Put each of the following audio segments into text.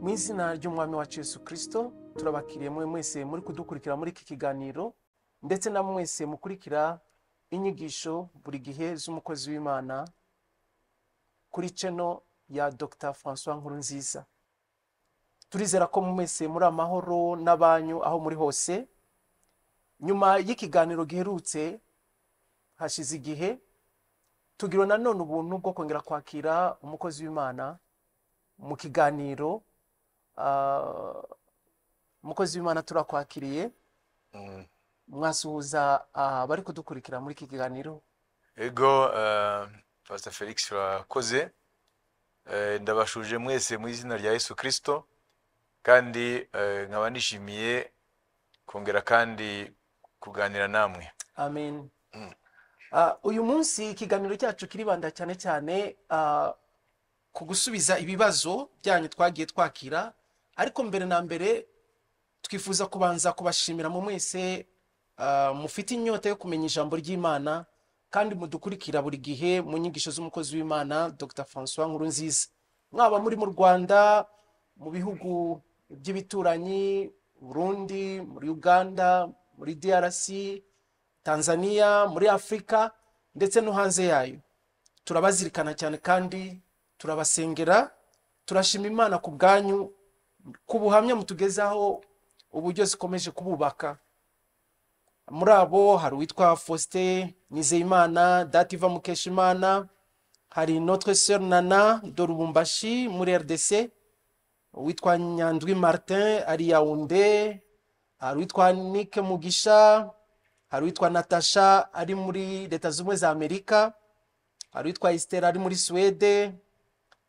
Mu izina ry'umwami wacu Yesu Kristo turabakiriye mwe mwese muri kudukurikira muri iki kiganiro ndetse na mwese mukurikira inyigisho buri gihe z'umukozi w'Imana kuri channel ya Dr. François Nkurunziza. Turizera ko mwese muri amahoro n'abanyu aho muri hose. Nyuma y'ikiganiro giherutse hashize igihe tugira nanone ubuntu bwo kongera kwakira umukozi w'Imana mu kiganiro. Umukozi w'Imana turakwakiriye. Mwasuhuza bari kudukurikira muri iki kiganiro. Ego Pastor Felix wakoze, ndabashuje mwese mu izina rya Yesu Kristo, kandi nkaba nishimiye kongera kandi kuganira namwe. Amen. Uyu munsi ikiganiro cyacu kiribanda cyane cyane ku gusubiza ibibazo byanyu twagiye twakira, ariko mbere na mbere twifuza kubanza kubashimira mu mwese mufite inyota yo kumenya ijambo ry'Imana kandi mudukurikira buri gihe mu nyigisho z'umukozi w'Imana Dr. François Nkurunziza. Mwaba muri mu Rwanda, mu bihugu by'ibituranyi, Burundi, muri Uganda, muri DRC, Tanzania, muri Afrika ndetse no hanze yayo. Turabazirikana cyane kandi turabasengera. Turashima Imana ku bwanyu, ku buhamya mutugezaho uburyo zikomeje kububaka. Muri abo hari uwitwa Faustin Nizeyimana, Dativa Mukeshimana, hari Notre Sœur Nana de Lubumbashi muri RDC, uwitwa Nyandwi Martin ari Yaoundé, hari uwitwa Nick Mugisha, hari uwitwa Natasha ari muri Leta Zunze za Amerika, hari uwitwa Esther ari muri Swede,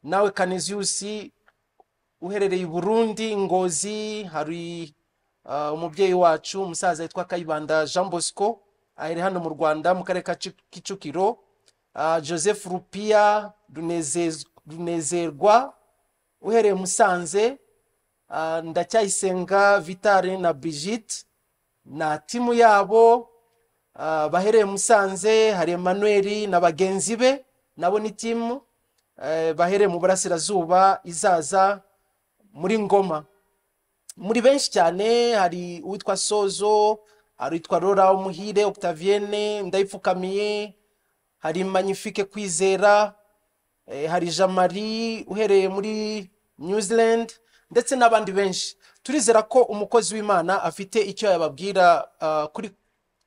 nawe Canisius uherereye i Burundi Ngozi, hari umubyeyi wacu umusaza yitwa Kayibanda Jean Bosco ari hano mu Rwanda mu karere ka Kicukiro, Joseph Rupia Runezerwa uhereye Musanze, Ndacyayisenga Vitale na Brigitte na timu yabo bahereye Musanze, hari Emmanuel na bagenzi be nabo ni timu bahereye mu Burasirazuba izaza muri Ngoma. Muri benshi cyane hari uwitwa Sozo, hari uwitwa Rora Umuhire, Octavienne Ndayipfukamiye, hari Magnifique Kwizera, hari Jean-Marie uhereye muri New Zealand ndetse n'abandi benshi. Turizera ko umukozi w'Imana afite icyo yababwira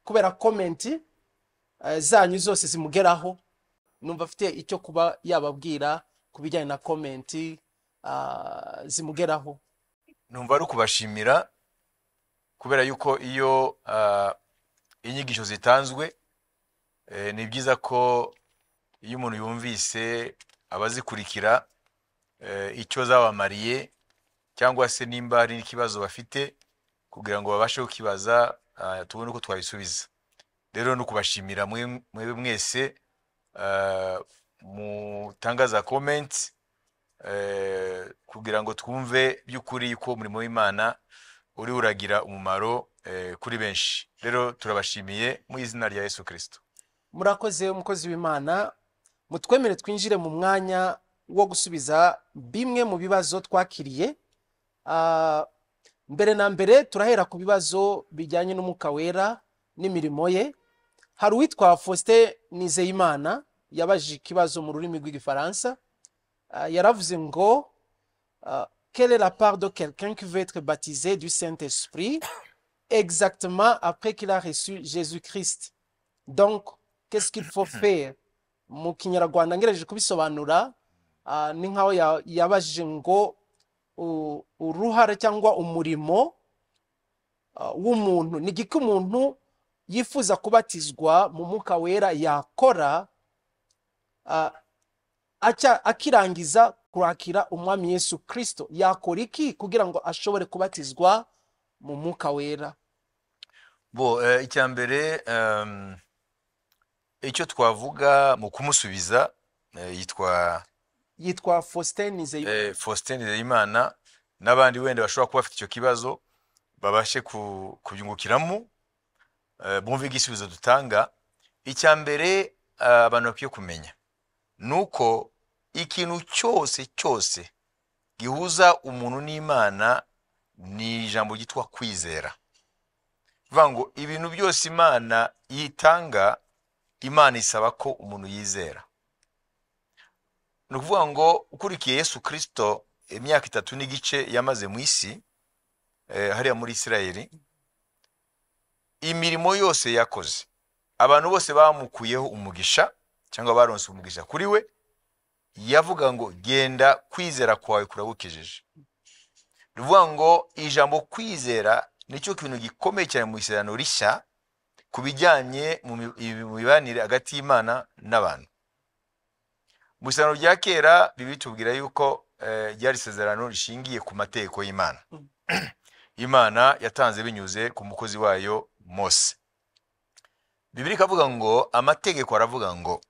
kubera comment zanyu zose zimugeraho. Numva afite icyo kuba yababwira kubijyanye na comment zimugeraho. Numva ari kubashimira kubera yuko iyo inyigisho zitanzwe ni byiza ko iyo umuntu yumvise abazikurikira icyo zabamariye cyangwa se nimba ari ikibazo bafite kugira ngo babashe kukibaza tubone uko twabisubiza. Rero no kubashimira mwese mutangaza comments kugira ngo twumve by'ukuri yuko umurimo w'Imana uri uragira umumaro kuri benshi. Rero turabashimiye mu izina rya Yesu Kristo. Murakoze umukozi w'Imana. Mutwemere twinjire mu mwanya wo gusubiza bimwe mu bibazo twakiriye. Mbere na mbere turahera ku bibazo bijyanye n'Umwuka Wera n'imirimo ye. Hari uwitwa Faustin Nizeyimana yabajije ikibazo mu rurimi rw'Igifaransa. Yaravuze ngo quelle est la part de quelqu'un qui veut être baptisé du Saint-Esprit exactement après qu'il a reçu Jésus-Christ. Donc qu'est-ce qu'il faut faire? Mu Kinyarwanda ngerageje kubisobanura ni nkaho yabajije ngo uruhare cyangwa umurimo w'umuntu, ni giki umuntu yifuza kubatizwa mu Mwuka Wera yakora akirangiza kurakira umwami Yesu Kristo. Yakora iki kugira ngo ashobore kubatizwa mu Mwuka Wera? Icyambere icyo twavuga mu kumusubiza yitwa Faustin Nizeyimana. Faustin Nizeyimana n'abandi wenda bashobora kuba bafite icyo kibazo babashe kubyungukiramo bumve igisubizo dutanga. Icyambere abantu bakwiye kumenya nuko ikintu cyose gihuza umuntu n'Imana ni ijambo ryitwa kwizera. Bivuga ngo ibintu byose Imana yitanga, Imana isaba ko umuntu yizera. Ni ukuvuga ngo ukurikiye Yesu Kristo imyaka 3 n'igice yamaze mu isi hariya muri Isirayeli, imirimo yose yakoze, abantu bose bamukuyeho umugisha cyangwa baronse umugisha kuri we, yavuga ngo genda kwizera kwawe kuragukijije. Bivuga ngo ijambo kwizera nicyo kintu gikomeye cyane mu isezerano rishya kubijyanye mu mibanire hagati y'Imana n'abantu. Mu isezerano rya kera Bibiliya itubwira yuko ryari isezerano rishingiye ku mategeko y'Imana. Imana yatanze binyuze ku mukozi wayo Mose. Bibiliya ikavuga ngo amategeko aravuga ngo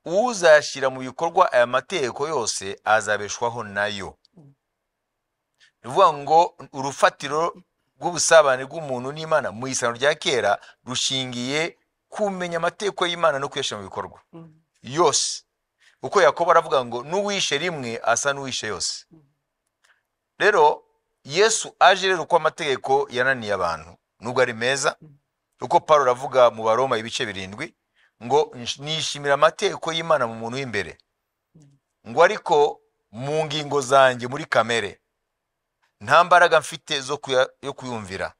uzashyira mu bikorwa aya mategeko yose azabeshwaho nayo. Bivuga ngo urufatiro rw'ubusabane bw'umuntu n'Imana mu isezerano rya kera rushingiye kumenya amategeko y'Imana no kuyashyira mu bikorwa yose. Uko Yakobo aravuga ngo n'uwishe rimwe asa n'uwishe yose. Rero Yesu aje rero uko amategeko yananiye abantu nubwo ari meza, uko Paulo aravuga mu Baroma ibice 7 ngo nishimira amategeko y'Imana mu muntu w'imbere, ngo ariko mu ngingo zanjye muri kamere nta mbaraga mfite yo kuyumvira.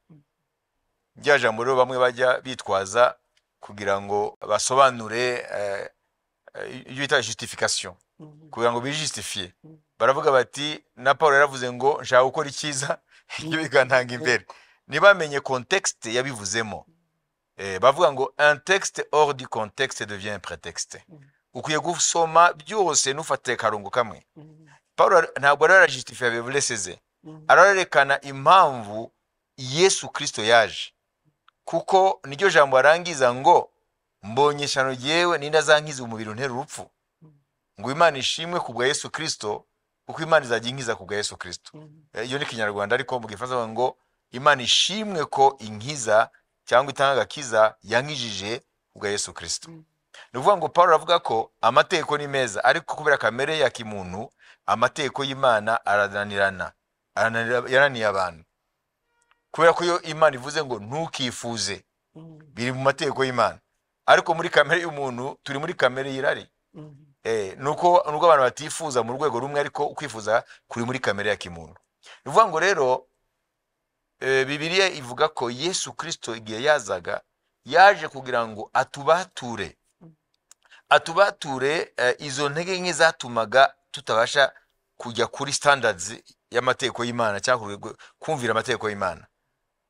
Rya jambo rero bamwe bajya bitwaza kugira ngo basobanure yita justification, kugira ngo bijustifie. Baravuga bati na Paulo yaravuze ngo nshaka gukora icyiza ibyo bikantanga imbere. Ntibamenye contexte yabivuzemo. Bavuga ngo un texte hors du contexte devient un prétexte. Ukwiye gusoma byose nufate karungu kamwe. Paulo ntabwo arajustifia abivuleseze, ararekana impamvu Yesu Kristo yaje, kuko niryo jambo arangiza ngo mbonye shano yewe nindazankiza umubiri untera urupfu. Ngo Imana ishimwe kubwa Yesu Kristo, uko Imana izaginkiza kubwa Yesu Kristo. Iyo ni Kinyarwanda, ariko mu Gifaransa ngo Imana ishimwe ko inkiza cyangwa itanga agakiza yankijije kubwa Yesu Kristo. Nuvuga ngo Paulo avuga ko amategeko ni meza, ariko kubera kamere ya kimuntu amategeko y'Imana yananiye abantu. Kubera ko iyo Imana ivuze ngo ntukifuze, biri mu mategeko y'Imana, ariko muri kamere y'umuntu turi muri kamere y'irari. Nuko abantu batifuza mu rwego rumwe, ariko ukwifuza kuri muri kamere ya kimuntu. Nuvuga ngo rero Bibiliya ivuga ko Yesu Kristo igihe yazaga yaje kugira ngo atubature izo ntege nke zatumaga tutabasha kujya kuri standards y'amategeko y'Imana cyangwa kumvira amategeko y'Imana.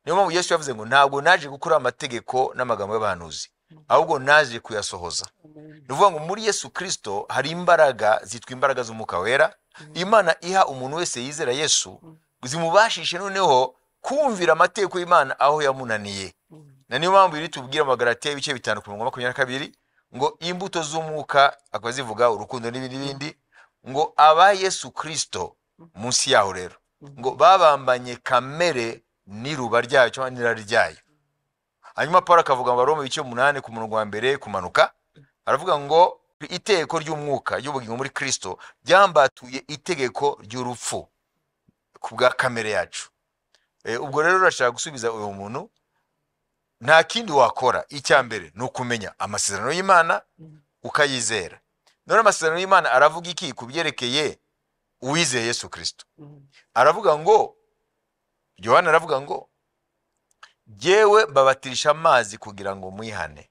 Niyo mpamvu Yesu yavuze ngo ntabwo naje gukora amategeko n'amagambo y'abahanuzi, ahubwo naje kuyasohoza. Nuvuga ngo muri Yesu Kristo hari imbaraga zitwa imbaraga z'Umwuka Wera Imana iha umuntu wese yizera Yesu, zimubashishe noneho kumvira amategeko y'Imana aho yamunaniye. Na niyo mpamvu iri tubwira mu Galatiya ibice 5:22 ngo imbuto z'umwuka akazivuga urukundo n'ibindi, ngo aba Yesu Kristo munsi yaho rero ngo babambanye kamere n'iruba ryayo cyangwa n'irari ryayo. Hanyuma Paulo akavuga mu Roma ibice 8 ku murongo wa mbere kumanuka, aravuga ngo itegeko ry'umwuka y'ubugingo muri Kristo ryambatuye itegeko ry'urupfu kubwa kamere yacu. Ubwo rero urashaka gusubiza uyu muntu, nta kindi wakora. Icyambere no kumenya amasezerano y'Imana ukayizera. None amasezerano y'Imana aravuga iki kubyerekeye uwizeye Yesu Kristo? Aravuga ngo, Yohana aravuga ngo jewe babatirisha amazi kugira ngo mwihane,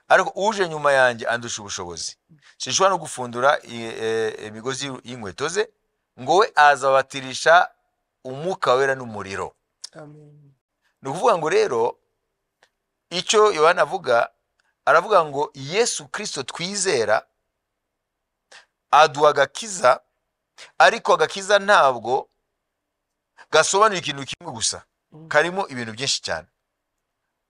ariko uje nyuma yanjye andusha ubushobozi, sinshobora no gufundura imigozi y'inkweto ze, ngo we azabatirisha Umwuka Wera n'umuriro. Amen. Ni ukuvuga ngo rero icyo Yohana avuga, aravuga ngo Yesu Kristo twizera aduha agakiza, ariko agakiza ntabwo gasobanura ikintu kimwe gusa, karimo ibintu byinshi cyane.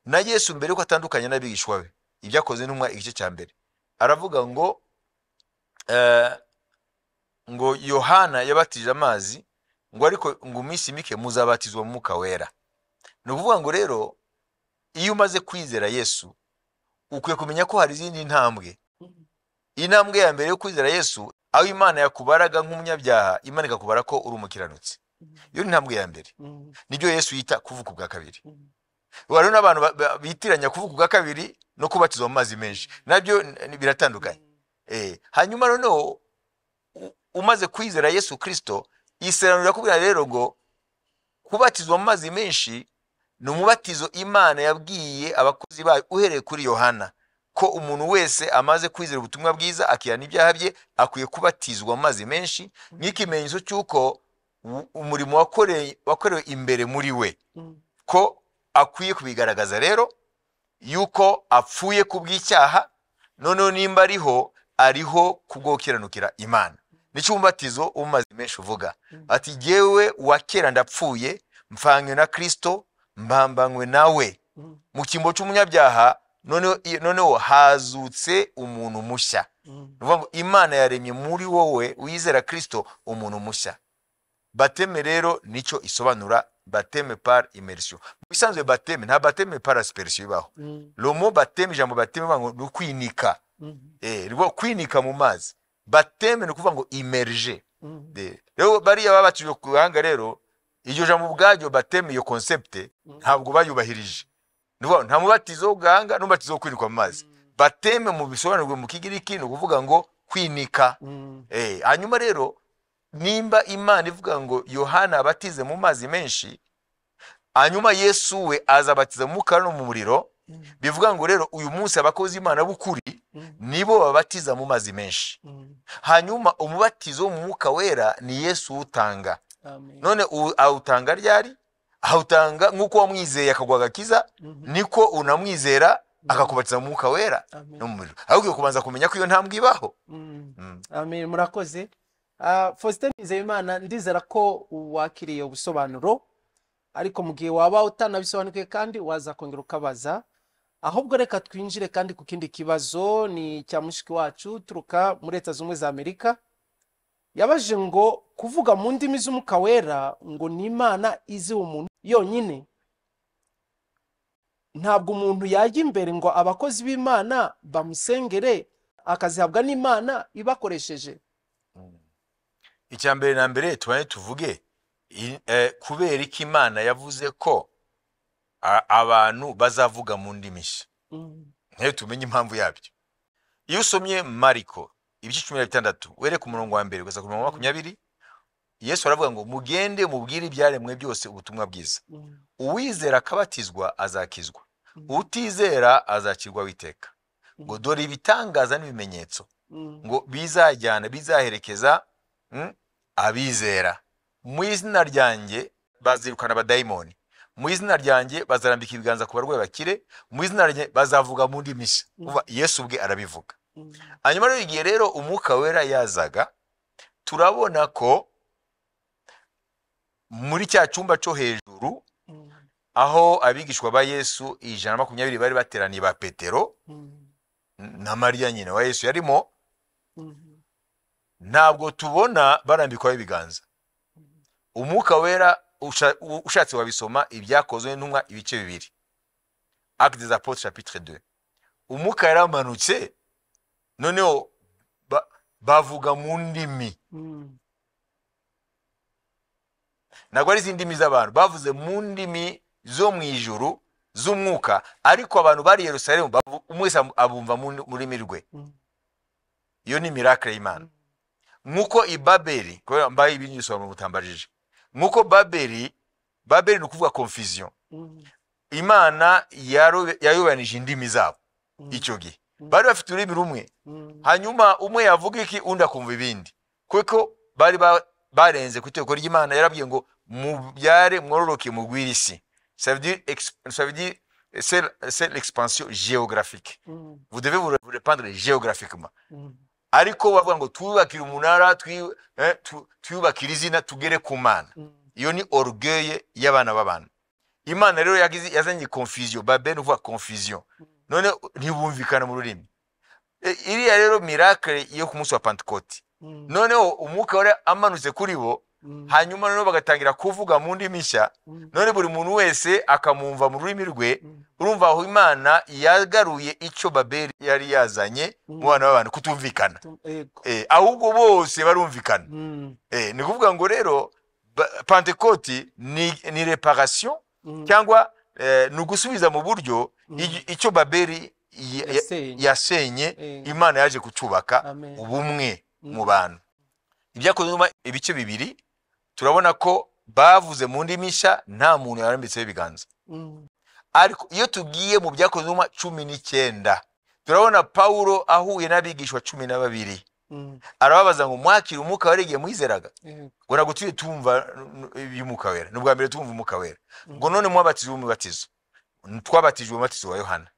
Na Yesu mbere ko atandukanye n'abigishwa be, ibyakoze n'umwa igice cya mbere, aravuga ngo Yohana yabatije amazi, ngo ariko ngo iminsi mike muzabatizwa mu Mwuka Wera. Ni ukuvuga ngo rero iyo umaze kwizera Yesu ukwiye kumenya ko hari izindi ntambwe. Intambwe ya mbere yo kwizera Yesu aho Imana yakubaraga nk'umunyabyaha Imana ikakubara ko uri umukiranutsi. Iyo ni intambwe ya mbere. Nibyo Yesu yita kuvuka ubwa kabiri. Rero n'abantu bitiranya kuvuka ubwa kabiri no kubatizwa mu mazi menshi nabyo biratandukanye. Hanyuma noneho umaze kwizera Yesu Kristo, Isezerano rirakubwira rero ngo kubatizwa mu mazi menshi ni umubatizo Imana yabwiye abakozi bayo uhereye kuri Yohana ko umuntu wese amaze kwizera ubutumwa bwiza akihana ibyaha bye akwiye kubatizwa mu mazi menshi, nk'ikimenyetso cy'uko umurimo wakorewe imbere muri we, ko akwiye kubigaragaza rero yuko apfuye kubw'icyaha, noneho nimba ariho kubwo gukiranukira Imana. Nicyo umubatizo umaze menshi uvuga ati jyewe wa kera ndapfuye mfanywe na Kristo mbambanywe nawe mu kimbo cy'umunyabyaha, noneho hazutse umuntu mushya. Nuvuga ngo Imana yaremye muri wowe wizera Kristo umuntu mushya. Bateme rero nicyo isobanura bateme par immersion. Bisanzwe bateme nta bateme par aspersion ibaho. Le mot bateme, ijambo bateme bango no kwinika. Rwo kwinika mu mazi. Bateme no kuvuga ngo immerger. Rero bariya babatijwe ku hanga rero iryo jambo ubwajyo bateme iyo concept ntabwo bayubahirije. Nuvuga nta mubatizo uganga n'umubatizo wo kwinikwa mu mazi. Bateme mu bisobanurwe mu Kigiriki no kuvuga ngo kwinika. Hanyuma rero nimba Imana ivuga ngo Yohana abatize mu mazi menshi, hanyuma Yesu we azabatiza mu mwuka no mu muriro, bivuga ngo rero uyu munsi abakozi Imana b'ukuri nibo babatiza mu mazi menshi. Hanyuma umubatizo mu mwuka wera ni Yesu utanga. None awutanga ryari? Awutanga nk'uko wamwizeye akagwa agakiza, niko unamwizera akakubatiza mu mwuka wera no mu muriro. Ahubwo kubanza kumenya ko iyo ntambwe ibaho. Amen, murakoze. Faustin Nizeyimana, ndizera ko wakiriye ubusobanuro, ariko mu gihe waba utanabisobanukiwe kandi waza kongera ukabaza. Ahubwo reka twinjire kandi ku kindi kibazo, ni cya mushiki wacu turuka muri Leta Zunze Ubumwe za Amerika. Yabaje ngo kuvuga mu ndimi z'umwuka wera ngo ni Imana izi umuntu yonyine, ntabwo umuntu yajya imbere ngo abakozi b'Imana bamusengere akazihabwa n'Imana ibakoresheje. Icyambere na mbere tuvuge kubera iki Imana yavuze ko abantu bazavuga mu ndimi nshya. Ntewe tumenye impamvu yabyo. Iyo usomye Mariko ibice 16 were ku murongo wa mbere kugeza ku murongo wa 20, Yesu aravuga ngo mugende mubwire ibyaremwe byose ubutumwa bwiza. Uwizera akabatizwa azakizwa, utizera azakirwa witeka. Ngo dore ibitangaza n'ibimenyetso ngo bizaherekeza abizera. Mu izina ryanjye bazirukana abadayimoni, mu izina ryanjye bazarambika ibiganza ku barwayi bakire, mu izina ryanjye bazavuga mu ndimi nshya. Yesu ubwe arabivuga. Hanyuma rero igihe rero umwuka wera yazaga, turabona ko muri cya cyumba cyo hejuru aho abigishwa ba Yesu 120 bari bateraniye ba Petero na Mariya nyina wa Yesu yarimo, ntabwo tubona barambikwaho ibiganza. Umwuka wera ushatse wabisoma ibyakozwe n'intumwa ibice 2, Actes des Apôtres chapitre 2. Umwuka yaramanutse, noneho bavuga mu ndimi. Ntabwo ari izindi ndimi z'abantu, bavuze mu ndimi zo mu ijuru z'umwuka, ariko abantu bari Yerusalemu umwese abumva mu rurimi rwe. Iyo ni miracle y'Imana. Nkuko i Babeli, ko mbaye ibinyuso mu butambarije, nkuko Babeli ni ukuvuga confusion. Imana yayobanije indimi zabo icyo gihe. Bari bafite ururimi rumwe, hanyuma umwe yavuga iki undi akumva ibindi, kuko bari barenze ku itegeko ry'Imana. Yarabwiye ngo mubyare mwororoke mugwire isi. Ça veut dire c'est l'expansion géographique. Vous devez vous répandre géographiquement. Ariko bavuga ngo twubakire umunara, twubakire izina tugere ku Mana. Iyo ni orgueil y'abana b'abantu. Imana rero yazanye confusion, Babel uvuga confusion. None ntibumvikana mu rurimi. Iriya rero miracle yo ku munsi wa Pentecote. None umwuka wera amanutse kuri bo, hanyuma noneho bagatangira kuvuga mu ndimi nshya none buri muntu wese akamwumva mu rurimi rwe urumva aho Imana yagaruye icyo Babeli yari yazanye mu bana b'abantu kutumvikana ahubwo bose barumvikana ni kuvuga ngo rero Pentecote ni reparation cyangwa ni ugusubiza mu buryo icyo Babeli yasenye Imana yaje kucubaka ubumwe mu bantu. Ibyakozwe ibice bibiri turabona ko bavuze mu ndimi nshya nta muntu yarambitseho ibiganza. Ariko iyo tugiye mu byakozwe 19 turabona Paulo ahuye n'abigishwa 12 arababaza ngo mwakira umwuka warigiye mwizeraga ngo nagutuye tumva y'umwuka wera n'ubwa mbere tumva umwuka wera ngo none mwabatizwe umubatizo twabatijwe umubatizo wa Yohana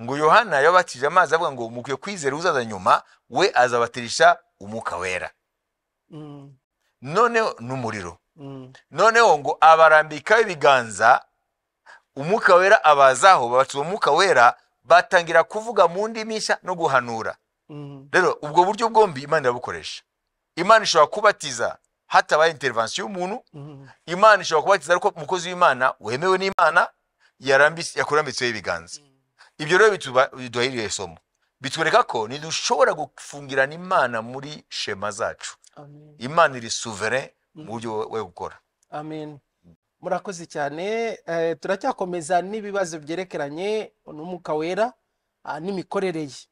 ngo Yohana yabatije amazi avuga ngo mukwiye kwizera uzaza nyuma we azabatirisha umwuka wera none n'umuriro noneho ngo abarambika ibiganza umwuka wera abazaho babatizwa umwuka wera batangira kuvuga mu ndimi nshya no guhanura. Rero ubwo buryo bwombi Imana yabukoresha. Imana ishobora kubatiza hatabaye intervention y'umuntu, Imana ishobora kubatiza ariko umukozi w'Imana wemewe n'Imana yakurambitseho ibiganza. Ibyo rero biduhiriye somo bitwereka ko nidushobora gufungirana Imana muri shema zacu. Imana iri souverain mu buryo we gukora. Amen. Murakoze cyane. Turacyakomeza n'ibibazo byerekeranye n'umwuka wera n'imikorere ye.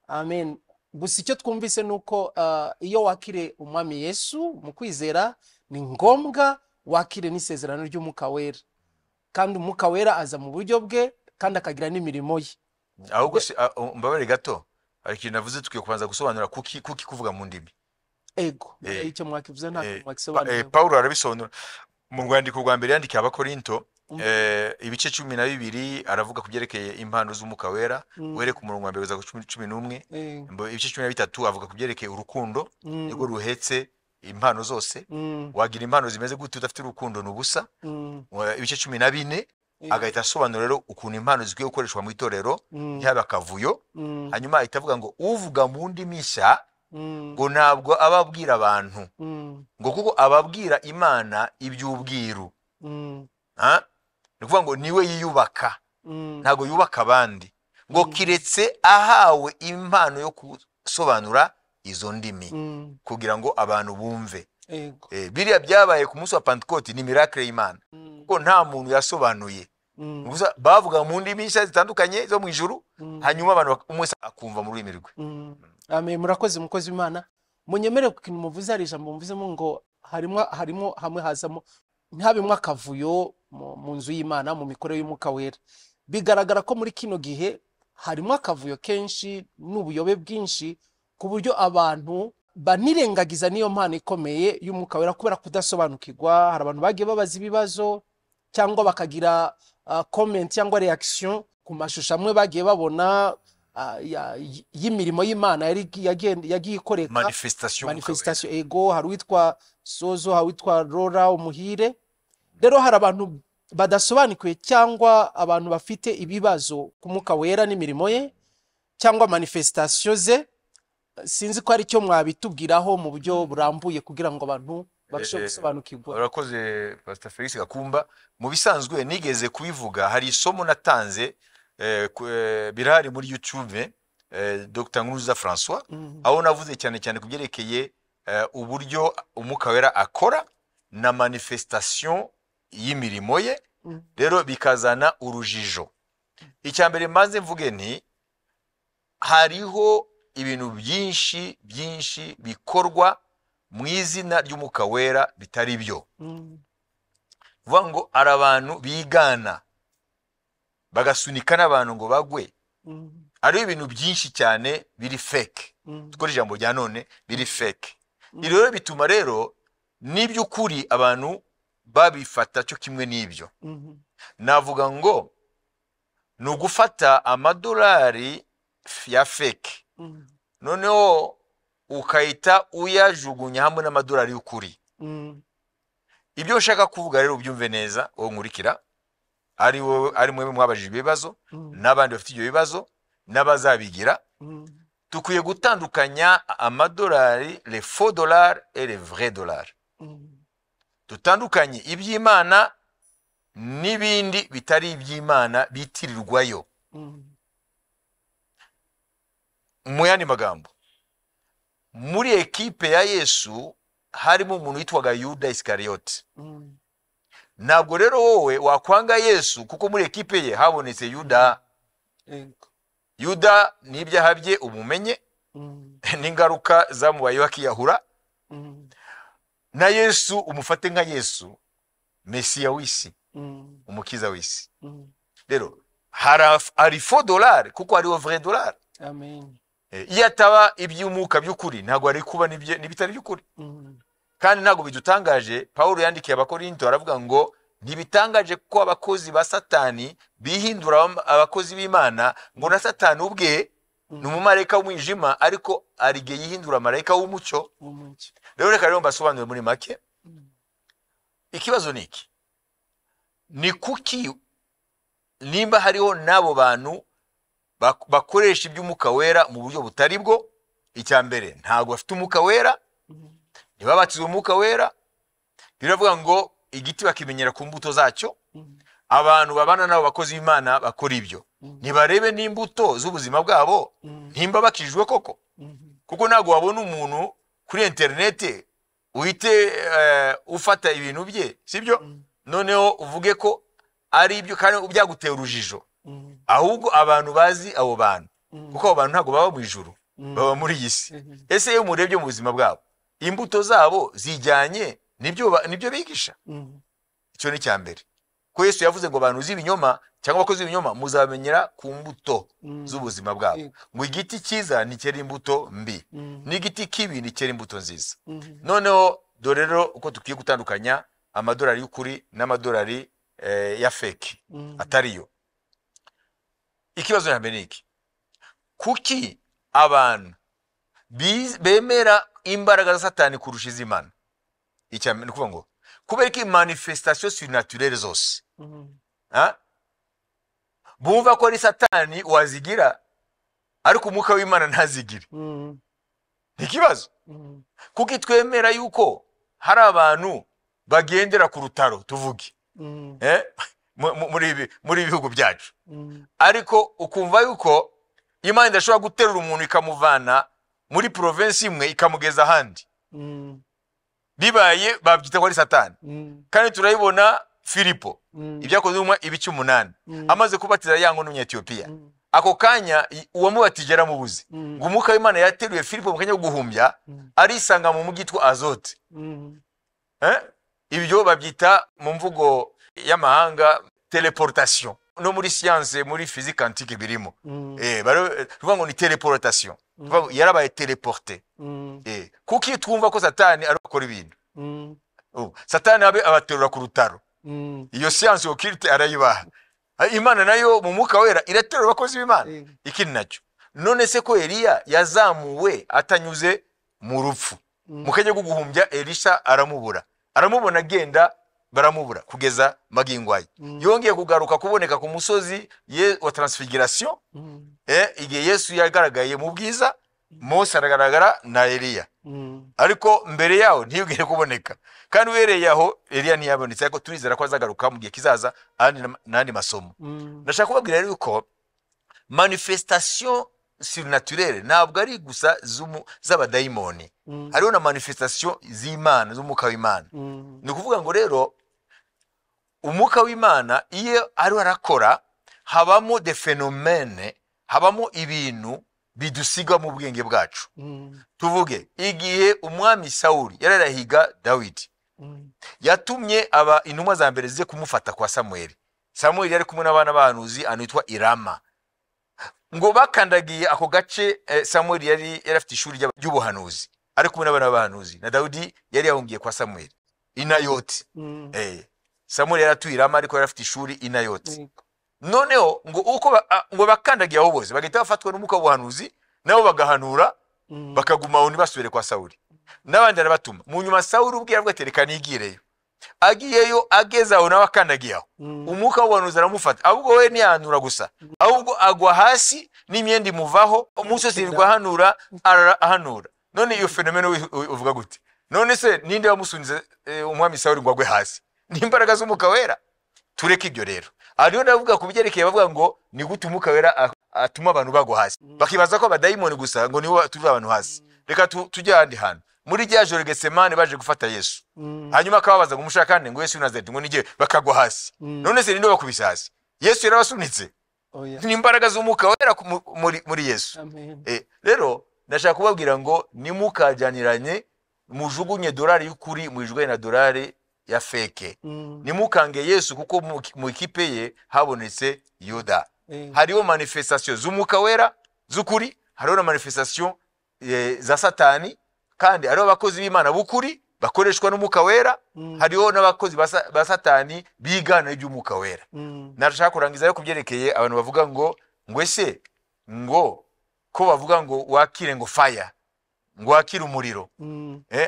Amen. Gusa icyo twumvise nuko iyo wakire umwami Yesu mu kwizera ni ngombwa wakire n'isezerano ry'umwuka wera, kandi umwuka wera aza mu buryo bwe kandi akagira n'imirimo ye. Ahubwo mbabare gato hari ikintu navuze tukwiye kubanza gusobanura kuki kuvuga mu ndimi. Ego icyo mwakivuze nta mwakisobanura. Paulo arabisobanura mu rwandiko rwa mbere yandikiye Abakorinto ibice 12 aravuga kubyerekeye impano z'umwuka wera were ku murongo wa mbere za 11 ibice 13 avuga kubyerekeye urukundo niko ruhetse impano zose wagira impano zimeze gute udafite urukundo n'ubusa. Ibice 14 agahita asobanura rero ukuntu impano zikwiye gukoreshwa mu itorero ntihaba akavuyo. Hanyuma ahita ngo uvuga mu ndimi nshya ngo ntabwo ababwira abantu ngo kuko ababwira Imana iby'ubwiru. Ni kuvuga ngo niwe yiyubaka ntago yubaka abandi ngo kiretse ahawe impano yo gusobanura izo ndimi kugira ngo abantu bumve. Biriya byabaye ku munsi wa Pentecote ni miracle y'Imana ko nta muntu yasobanuye gusa bavuga mu ndimi nshya zitandukanye zo mu ijuru hanyuma abantu umwe akumva mu rurimi rwe. Amen. Murakoze mukozi w'Imana. Munyemere ku kintu muvuze ari ijambo mvuzemo ngo harimo hamwe hazamo ntabimwe akavuyo mu nzu y'Imana mu mikorere y'umwuka wera. Bigaragara ko muri kino gihe harimo akavuyo kenshi n'ubuyobe bwinshi ku buryo abantu banirengagiza niyo mpano ikomeye y'umwuka wera kubera kudasobanukirwa. Hari abantu bagiye babaza ibibazo cyangwa bakagira comment cyangwa reaction ku mashusho amwe bagiye babona y'imirimo y'Imana yagiye ikoreka manifestation ego. Hari witwa Sozo, hari witwa Rora Umuhire. Rero hari abantu badasobanukiwe cyangwa abantu bafite ibibazo ku mwuka wera n'imirimo ye cyangwa manifestation ze. Sinzi ko ari cyo mwabitubwiraho mu buryo burambuye kugira ngo abantu barusheho gusobanukirwa. Urakoze Pastor Felix Gakumba. Mu bisanzwe nigeze kubivuga, hari isomo natanze birahari muri YouTube Dr. Nkuruza François aho navuze cyane cyane kubyerekeye uburyo umwuka wera akora na manifestation y'imirimo ye. Rero bikazana urujijo. Icyambere mbanze mvuge nti hariho ibintu byinshi bikorwa mu izina ry'umwuka wera bitari byo. Vuga ngo ari abantu bigana bagasunika n'abantu ngo bagwe. Ari ibintu byinshi cyane biri fake. Tukora ijambo rya none biri fake. Rero bituma rero n'iby'ukuri abantu babifata cyo kimwe n'ibyo. Navuga ngo ni ugufata amadolari ya fake noneho ukahita uyajugunya hamwe n'amadolari y'ukuri. Ibyo ushaka kuvuga rero ubyumve neza wowe nkurikira, ari mwe mwabajije ibibazo n'abandi bafite ibyo bibazo n'abazabigira. Tukwiye gutandukanya amadolari, les faux dollars et les vrais dollars. dutandukanye iby'Imana n'ibindi bitari iby'Imana bitirirwayo. Mu yandi magambo, muri ekipe ya Yesu harimo umuntu witwaga Yuda Iskariyoti. Ntabwo rero wowe wakwanga Yesu kuko muri ekipe ye habonetse Yuda. Yuda n'ibyaha bye umumenye, n'ingaruka zamubayeho akiyahura, na Yesu umufate nka Yesu Mesiya w'isi, umukiza w'isi. Rero hari faux dollar kuko hariho vrai dollar. Amen. Iyo ataba iby'umwuka by'ukuri ntabwo ari kuba n'ibitari by'ukuri. Kandi ntabwo bidutangaje, Paulo yandikiye Abakorinto aravuga ngo ntibitangaje ko abakozi ba Satani bihindura abakozi b'Imana, ngo na Satani ubwe ni umumarayika w'umwijima ariko arige yihindura marayika w'umucyo. Rero reka rero mbasobanurire muri make. Ikibazo ni iki? Ni kuki nimba hariho nabo bantu bakoresha iby'umwuka wera mu buryo butari bwo? Icya mbere, ntabwo bafite umwuka wera, ntibabatizwe umwuka wera. Biravuga ngo igiti bakimenyera ku mbuto zacyo. Abantu babana nabo bakozi b'Imana bakora ibyo, ntibarebe n'imbuto z'ubuzima bwabo ntimba bakijwe koko. Kuko ntabwo wabona umuntu kuri internet uhite ufata ibintu bye, sibyo? Noneho uvuge ko ari ibyo kandi byagutera urujijo. Ahubwo abantu bazi abo bantu, kuko abo bantu ntabwo baba mu ijuru, baba muri iyi si. Ese iyo murebye mu buzima bwabo, imbuto zabo zijyanye nibyo bigisha? Icyo ni cya mbere. Ko Yesu yavuze ngo abantu z'ibinyoma cyangwa abakozi b'ibinyoma muzamenyera ku mbuto z'ubuzima bwabo. Ngo igiti cyiza nikera imbuto mbi, n'igiti kibi nikera imbuto nziza. Noneho dore rero uko tukiye gutandukanya amadolari y'ukuri n'amadolari ya fake atariyo. Ikibazo ya mbere ni iki? Kuki abantu bemera imbaraga za Satani kurusha iz'Imana? Icya mbere ni kuvuga ngo kubera ko manifestation surnaturelle zose bumva ko ari Satani wazigira ariko umwuka w'Imana ntazigire. Ni ikibazo. Kuki twemera yuko hari abantu bagendera ku rutaro tuvuge muri bihugu byacu, ariko ukumva yuko Imana idashobora guterura umuntu ikamuvana muri province imwe ikamugeza ahandi, bibaye babyita ko ari Satani. Kandi turayibona Filipo ibyakoze mu ibice 8 amaze kubatiza yango n'Umunyetiyopiya, ako kanya uwamubatije aramubuze, ngo umwuka w'Imana yateruye Filipo mu kanya guhumbya arisanga mu mugitwa Azote. Ibyo babyita mu mvugo y'amahanga teleportation, no muri science muri physique quantique birimo. Bavuga ngo ni teleportation, yarabaye teleporté. Kuki twumva ko Satani arokora ibintu? Satani abaterura ku rutaro. Iyo science occulte arayibaha. Imana nayo mu mwuka wera iraterura abakozi b'Imana. Ikindi nacyo, none se ko Eliya yazamuwe atanyuze mu rupfu, mu kanya go guhumbya Elisha aramubona agenda, baramubura kugeza magingwaye. Yongeye kugaruka kuboneka ku musozi wa transfiguration, igihe Yesu yagaragaye mu bwiza, Mose aragaragara na Eliya. Ariko mbere yaho ntiyigere kuboneka. Kandi uhereye aho Eliya ntiyabonetse, ariko turizera ko azagaruka mu gihe kizaza n'andi masomo. Ndashaka kubabwira rero ko manifestation surnaturelle ntabwo ari gusa z'abadayimoni, hariho na manifestation z'Imana, z'umwuka w'Imana. Ni kuvuga ngo rero umwuka w'Imana iyo ari arakora habamo des phénomènes, habamo ibintu bidusiga mu bwenge bwacu. Tuvuge igihe umwami Sauli yararahiga Dawidi, yatumye intumwa za mbere zize kumufata kwa Samuel. Samuel yari kumwe n'abana b'abahanuzi anitwa Irama, ngo bakandagiye ako gace. Samuel yari afite ishuri ry'ubuhanuzi, ari kumwe n'abana b'abahanuzi, na Dawidi yari yahungiye kwa Samuel Inayoti. Samuel yaratuye Irama ariko yari afite ishuri Inayoti. Noneho ngo bakandagiye aho bose bagahita bafatwa n'umwuka w'ubuhanuzi, nabo bagahanura bakaguma aho ntibasubire kwa Sauli. N'abandi arabatuma mu nyuma. Sauli ubwe yaravuga ati reka nigireyo. Agiyeyo, ageze aho nawe akandagiye aho, umwuka w'ubuhanuzi aramufata. Ahubwo we ntiyahanura gusa, ahubwo agwa hasi n'imyenda imuvaho, umusozi ahanura. None iyo fenomeno uvuga gute? none se ninde wamusunze umwami Sawuli ngo agwe hasi? Ni imbaraga z'umwuka wera. Tureke ibyo rero. Ariyo ndavuga ku byerekeye bavuga ngo ni gute umwuka wera atuma abantu bagwa hasi. Bakibaza ko abadayimoni gusa ngo nibo tuva abantu hasi. Reka tujye ahandi hantu. Muri rya joro Getsemane baje gufata Yesu. Hanyuma akababaza ngo umushakane ngo Yesu Nazareti ngo nige bakagwa hasi. None se ninde bakubise hasi? Yesu yarabasunitse. Ni imbaraga z'umwuka wera muri Yesu. Rero ndashaka kubabwira ngo nimukajyaniranye mujugunye dolari y'ukuri mwijwe na dolari ya feke. Nimukange Yesu kuko mu ikipe ye habonetse Yuda. Hariho manifestation z'umwuka wera z'ukuri, hariho na manifestation za Satani, kandi hariho abakozi b'Imana b'ukuri bakoreshwa n'umwuka wera, hariho n'abakozi ba Satani bigana iby'umwuka wera. Nashaka kurangiza yo kubyerekeye abantu bavuga ngo ese ngo ko bavuga ngo wakire ngo fire, ngo wakire umuriro.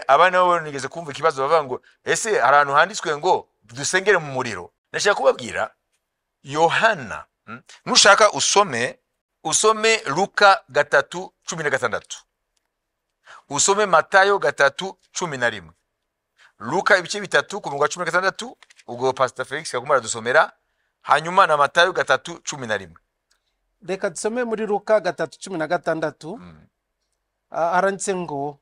Abana nabo nigeze kumva ikibazo bavuga ngo ese arantu handitswe ngo dusengere mu muriro. Nashaka kubabwira Yohana, nushaka usome Luka 3:16, usome Matayo 3:11. Luka ibice bitatu ku 16, ubwo Pastor Felix yakumara dusomera, hanyuma na Matayo 3:11. Reka dusome muri Luka 3:16. Aranditse ngo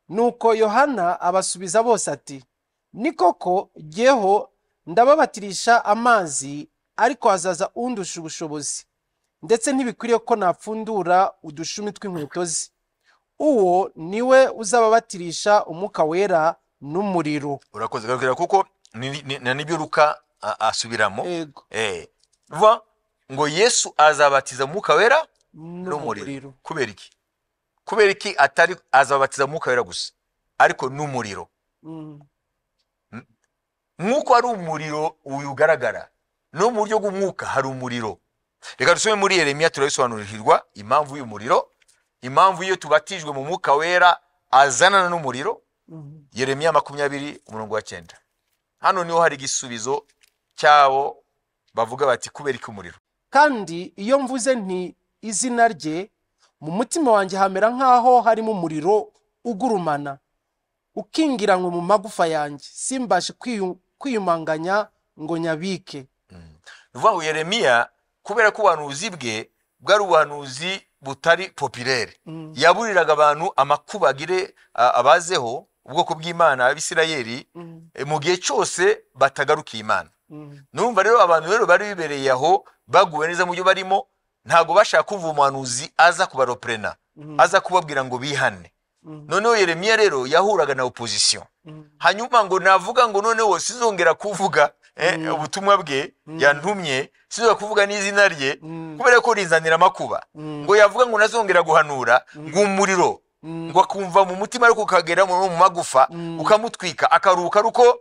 nuko Yohana abasubiza bose ati, ni koko jyeho ndababatirisha amazi, ariko hazaza undusha ubushobozi, ndetse ntibikwiriye ko napfundura udushumi tw'inkweto ze. Uwo niwe uzababatirisha umwuka wera n'umuriro. Urakoze gakira kuko nibyo Luka asubiramo. Vuga ngo Yesu azabatiza umwuka wera n'umuriro. Kubera iki? Kubera iki atari azabatiza umwuka wera gusa, ariko n'umuriro? Mwuko ari umuriro ugaragara, no mu buryo bw'umwuka hari umuriro. Reka dusome muri Yeremiya turabisobanurirwa impamvu y'umuriro, impamvu iyo tubatijwe mu mwuka wera azanana n'umuriro. Yeremiya 20:9. Hano niho hari igisubizo cyabo bavuga bati kubera iki umuriro. Kandi iyo mvuze nti izina rye, mu mutima wanjye hamera nkaho harimo umuriro ugurumana ukingiranywe mu magufa yanjye, simbashe kwiyumanganya ngo nyabike. Nuvuga ngo Yeremiya kubera ko ubuhanuzi bwe bwari ubuhanuzi butari populaire, yaburiraga abantu amakubagire abazeho ubwoko bw'Imana Abisirayeli mu gihe cyose batagarukiye Imana. Numva rero abantu rero bari bibereye aho baguwe neza mu byo barimo, ntago bashaka kuva umuhanuzi aza kubaroprena, aza kubabwira ngo bihane. Noneho Yeremiya rero yahuraga na opposition. Hanyuma ngo navuga ngo noneho sizongera kuvuga ubutumwa bwe yantumye, sizongera kuvuga n'izina rye kubera ko rinzanira makuba. Ngo yavuga ngo nazongera guhanura ngo umuriro ngo akumva mu mutima ariko ukagera mu magufa ukamutwika akaruka ruko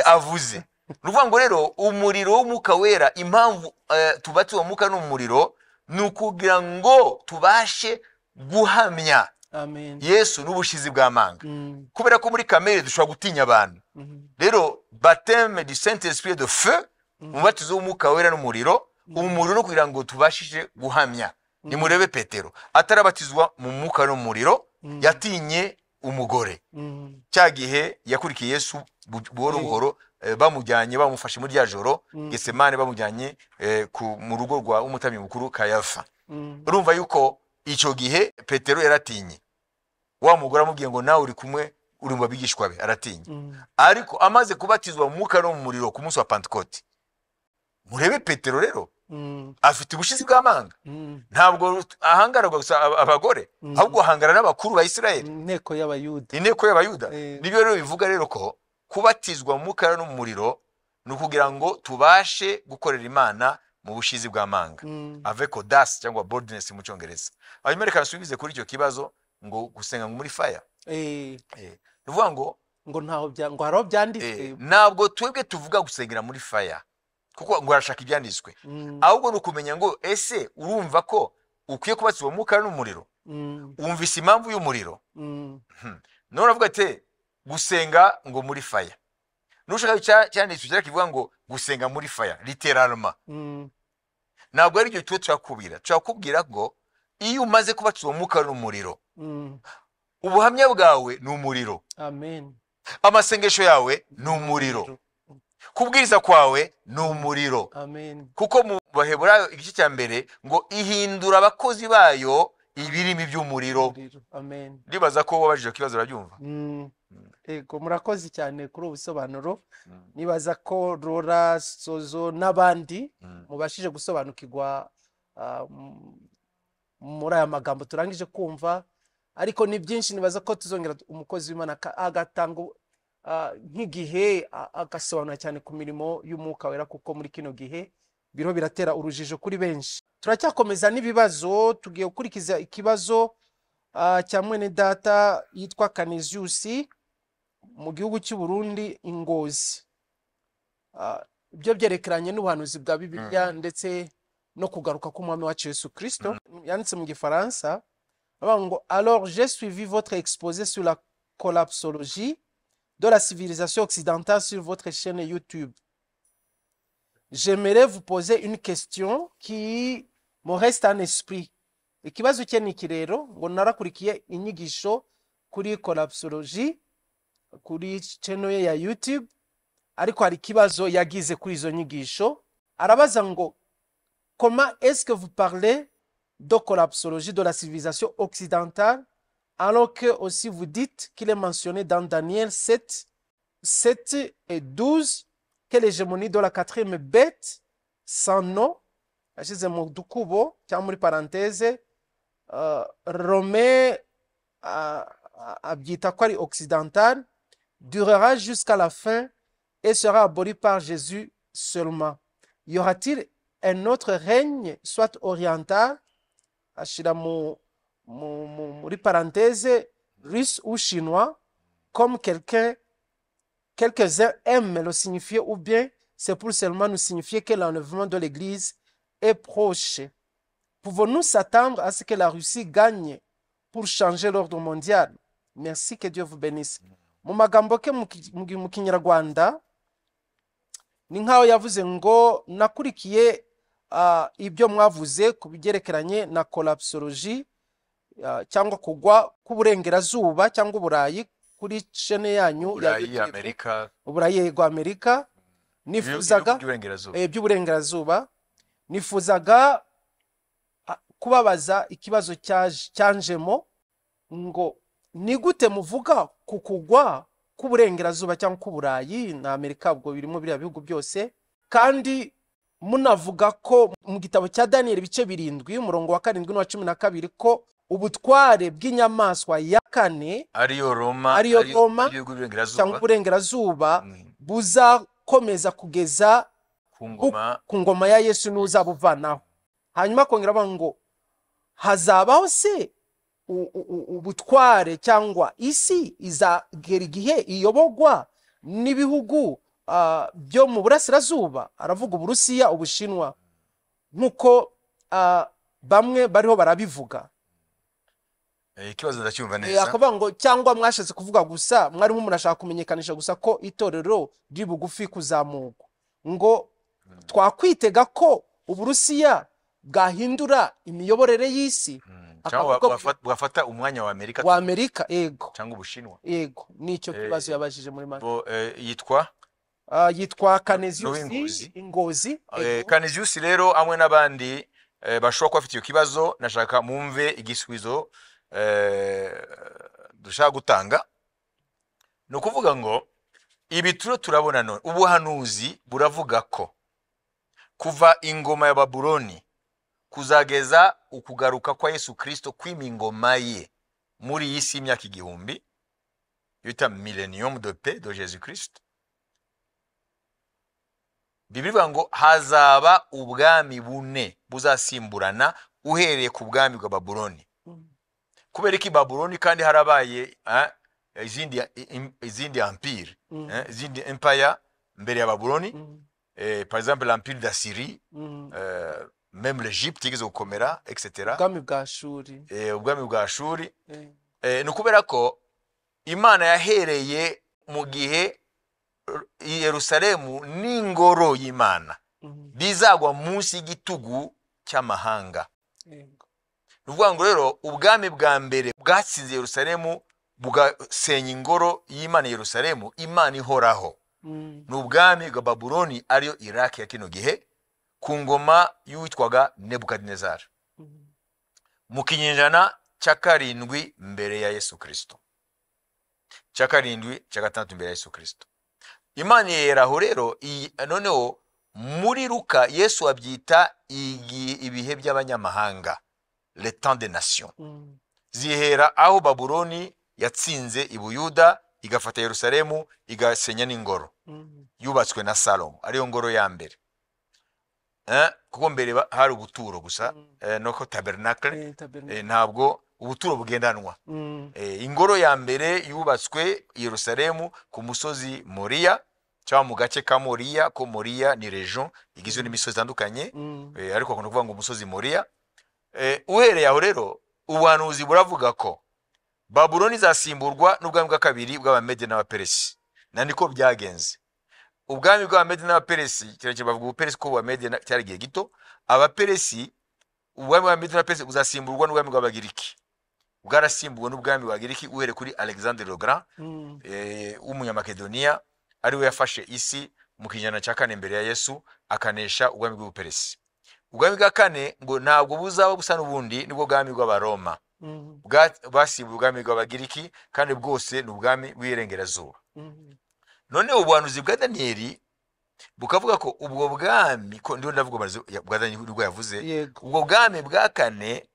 avuze. Nuvuga ngo rero umuriro w'umwuka wera, impamvu tubatiwe umwuka n'umuriro nukugira ngo tubashe guhamya Yesu n'ubushizi bw'amanga. Kubera ko muri kamere dushobora gutinya abantu. Rero baptême du Saint-Esprit de feu, umubatizo w'umwuka wera n'umuriro, umuriro kugira ngo tubashije guhamya. Nimurebe Petero atarabatizwa mu mwuka n'umuriro, yatinye umugore. Cyagihe yakurikiye Yesu buhoro buhoro, bamujyanye bamufashe muri rya joro Getsemane, bamujyanye mu rugo rwa umutambyi mukuru Kayafa. Urumva yuko icyo gihe Petero yaratinye. Wa mugore amubwiye ngo nawe uri kumwe uri mu babigishwa be, aratinye. Ariko amaze kubatizwa mu mwuka no mu muriro ku munsi wa Pentecote, murebe Petero rero afite ubushizi bw'amanga. Ntabwo ahangarwa gusa abagore, ahubwo ahangara n'abakuru ba Isirayeli, inteko y'abayuda. Nibyo rero bivuga rero ko kubatizwa mu mwuka no mu muriro nukugira ngo tubashe gukorera Imana mu bushizi bw'amanga, avec audace cyangwa boldness mu cyongereza. Hanyuma reka nsubize kuri icyo kibazo ngo gusenga muri fire. Nuvuga ngo ntaho haro byanditswe. Ntabwo twebwe tuvuga gusengera muri fire kuko ngo arashaka ibyanditswe, ahubwo nukumenya ngo ese urumva ko ukwiye kubatizwa mu mwuka n'umuriro, wumvise impamvu y'umuriro. None avuga ati gusenga ngo muri fire. Nushaka cyanditswe cyari kivuga ngo gusenga muri fire littéralement. Ntabwo ari cyo tuwe twakubwira ngo iyo umaze kubatizwa mu mwuka n'umuriro, ubuhamya bwawe ni umuriro. Amen. amasengesho yawe ni umuriro, kubwiriza kwawe ni umuriro. Amen. Kuko mu Baheburayo igice cya mbere ngo ihindura abakozi bayo ibirimi by'umuriro. Amen. Ndibaza ko wabajije ikibazo urabyumva. Ego murakozi cyane kuri ubusobanuro. Nibaza ko Rora, Sozo n'abandi mubashije gusobanukirwa muri aya magambo turangije kumva, ariko ni byinshi nibaza ko tuzongera umukozi w'Imana agatanga nk'igihe agasobanura cyane ku mirimo y'umwuka wera, kuko muri kino gihe biro biratera urujijo kuri benshi. Turacyakomeza n'ibibazo, tugiye gukurikiza ikibazo cya mwene data yitwa Canisius mu gihugu cy'u Burundi Ingozi. Ibyo byerekeranye n'ubuhanuzi bwa Bibiliya ndetse no kugaruka k'umwami wacu Yesu Kristo. Yanditse mu Gifaransa avuga ngo alors j'ai suivi votre exposé sur la collapsologie de la civilisation occidentale sur votre chaîne YouTube. J'aimerais vous poser une question qui me reste en esprit. Ikibazo cye ni rero ngo narakurikiye inyigisho kuri collapsologie kuri channel ye ya YouTube, ariko hari ikibazo yagize kuri izo nyigisho. Arabaza ngo comment est-ce que vous parlez de collapsologie de la civilisation occidentale alors que aussi vous dites qu'il est mentionné dans Daniel 7 et 12 que l'hégémonie de la quatrième bête sans nom, ashize mu dukubo cyangwa muri parenthèse, Romain abyita ko ari occidental, durera jusqu'à la fin et sera aboli par Jésus seulement. Y aura-t-il un autre règne, soit oriental, ashira muri parenthèse, russe ou chinois, comme quelques-uns aiment le signifier, ou bien c'est pour seulement nous signifier que l'enlèvement de l'Église est proche? Pouvons-nous s'attendre à ce que la Russie gagne pour changer l'ordre mondial? Merci, que Dieu vous bénisse. Mu magambo ke mu Kinyarwanda ni nkaho yavuze ngo nakurikiye ibyo mwavuze ku bigerekeranye na collapsologie cyangwa kugwa k'uburengerazuba cyangwa uburayi kuri chaîne yanyu ya Amerika, uburayi yego Amerika. Nifuzaga by'uburengerazuba, nifuzaga kubabaza ikibazo cyanjemo ngo ni gute muvuga ku kugwa k'uburengerazuba cyangwa k'uburayi na Amerika, ubwo birimo biriya bihugu byose, kandi munavuga ko mu gitabo cya Daniel ibice 7 umurongo wa 7 n'uwa 12 ko ubutware bw'inyamaswa ya kane ariyo Roma cyangwa uburengerazuba buzakomeza kugeza ku ngoma ya Yesu n'uzabuvanaho. Hanyuma kongera bavuga ngo hazabaho se ubutware cyangwa isi izagera igihe iyobogwa n'ibihugu byo mu burasirazuba, aravuga Uburusiya, Ubushinwa, nkuko bamwe bariho barabivuga. Ikibazo ndacyumva neza. Akavuga ngo cyangwa mwashatse kuvuga gusa, mwari murashaka kumenyekanisha gusa ko itorero riri bugufi kuzamurwa, ngo twakwitega ko Uburusiya bwahindura imiyoborere y'isi bwafata umwanya wa Amerika yego cyangwa Ubushinwa yego. Nicyo kibazo yabajije muri make. Yitwa Canisius Ingozi. Canisius rero amwe n'abandi bashobora kuba bafite iyo kibazo, nashaka mumve igisubizo dushaka gutanga. No kuvuga ngo ibi turabona none ubuhanuzi buravuga ko kuva ingoma ya Babuloni kuzageza ukugaruka kwa Yesu Kristo kwima ingoma ye muri iyi si y'imyaka 1000 bita millennium de paix de Jésus Christ, Bibiliya ngo hazaba ubwami bune buzasimburana uhereye ku bwami bwa Babuloni. Kubera iki Babuloni kandi harabaye izindi empire, izindi empire mbere ya Babuloni, par exemple l'empire d'Assyrie, même l'Égypte igeze gukomera, etc. ubwami bwa Ashuri. No kubera ko Imana yahereye mu gihe Yerusalemu n'ingoro y'Imana bizagwa munsi y'igitugu cy'amahanga. Nuvuga ngo rero ubwami bwa mbere bwatsinze Yerusalemu bugasenya ingoro y'Imana Yerusalemu, Imana ihoraho. Mm. Ni ubwami bwa Babuloni ariyo Iraki ya kino gihe ku ngoma y'uwitwaga Nebukadinezari Mm. mu kinyejana cya karindwi mbere ya Yesu Kristo, cya karindwi cya gatandatu mbere ya Yesu Kristo. Imana yeraho rero noneho muri Luka Yesu abyita ibihe by'abanyamahanga, le temps des nations. Mm. Zihera aho Babuloni yatsinze i Buyuda igafata Yerusalemu igasenya n'ingoro Mm. yubatswe na Salomo, ariyo ngoro ya mbere. Kuko mbere hari ubuturo gusa, noko tabernacle, ntabwo ubuturo bugendanwa. Mm. Ingoro ya mbere yubatswe i Yerusalemu ku musozi Moriya, cyangwa mu gace ka Moriya, ko Moriya ni region igizwe n'imisozi itandukanye. Mm. Ariko kuno kuvuga ngo umusozi Moriya. Uhereye aho rero ubuhanuzi buravuga ko Babuloni izasimburwa n'ubwami bwa kabiri bw'Abamede n'Abaperesi. Na niko byagenze. Ubwami bw'Abamede n'Abaperesi, kirekire bavuga Ubuperesi ko Abamede cyari gihe gito, Abaperesi, ubwami bw'Abamede n'Abaperesi buzasimburwa n'ubwami bw'Abagiriki. Bwarasimbuwe n'ubwami bw'Abagiriki uhere kuri Alexandre le Grand, w'Umunyamakedoniya, ari we yafashe isi mu kinyejana cya kane mbere ya Yesu, akanesha ubwami bw'Ubuperesi. Ubwami bwa kane ngo ntabwo buzaba busa n'ubundi, nibwo bwami bw'Abaroma. Basimbuye ubwami bw'Abagiriki, kandi bwose ni ubwami bw'Irengerazuba. None ubuhanuzi bwa Daniyeli bukavuga ko ubwo bwami, ko ndiho ndavuga bwa Daniyeli ubwo yavuze, ubwo bwami bwa kane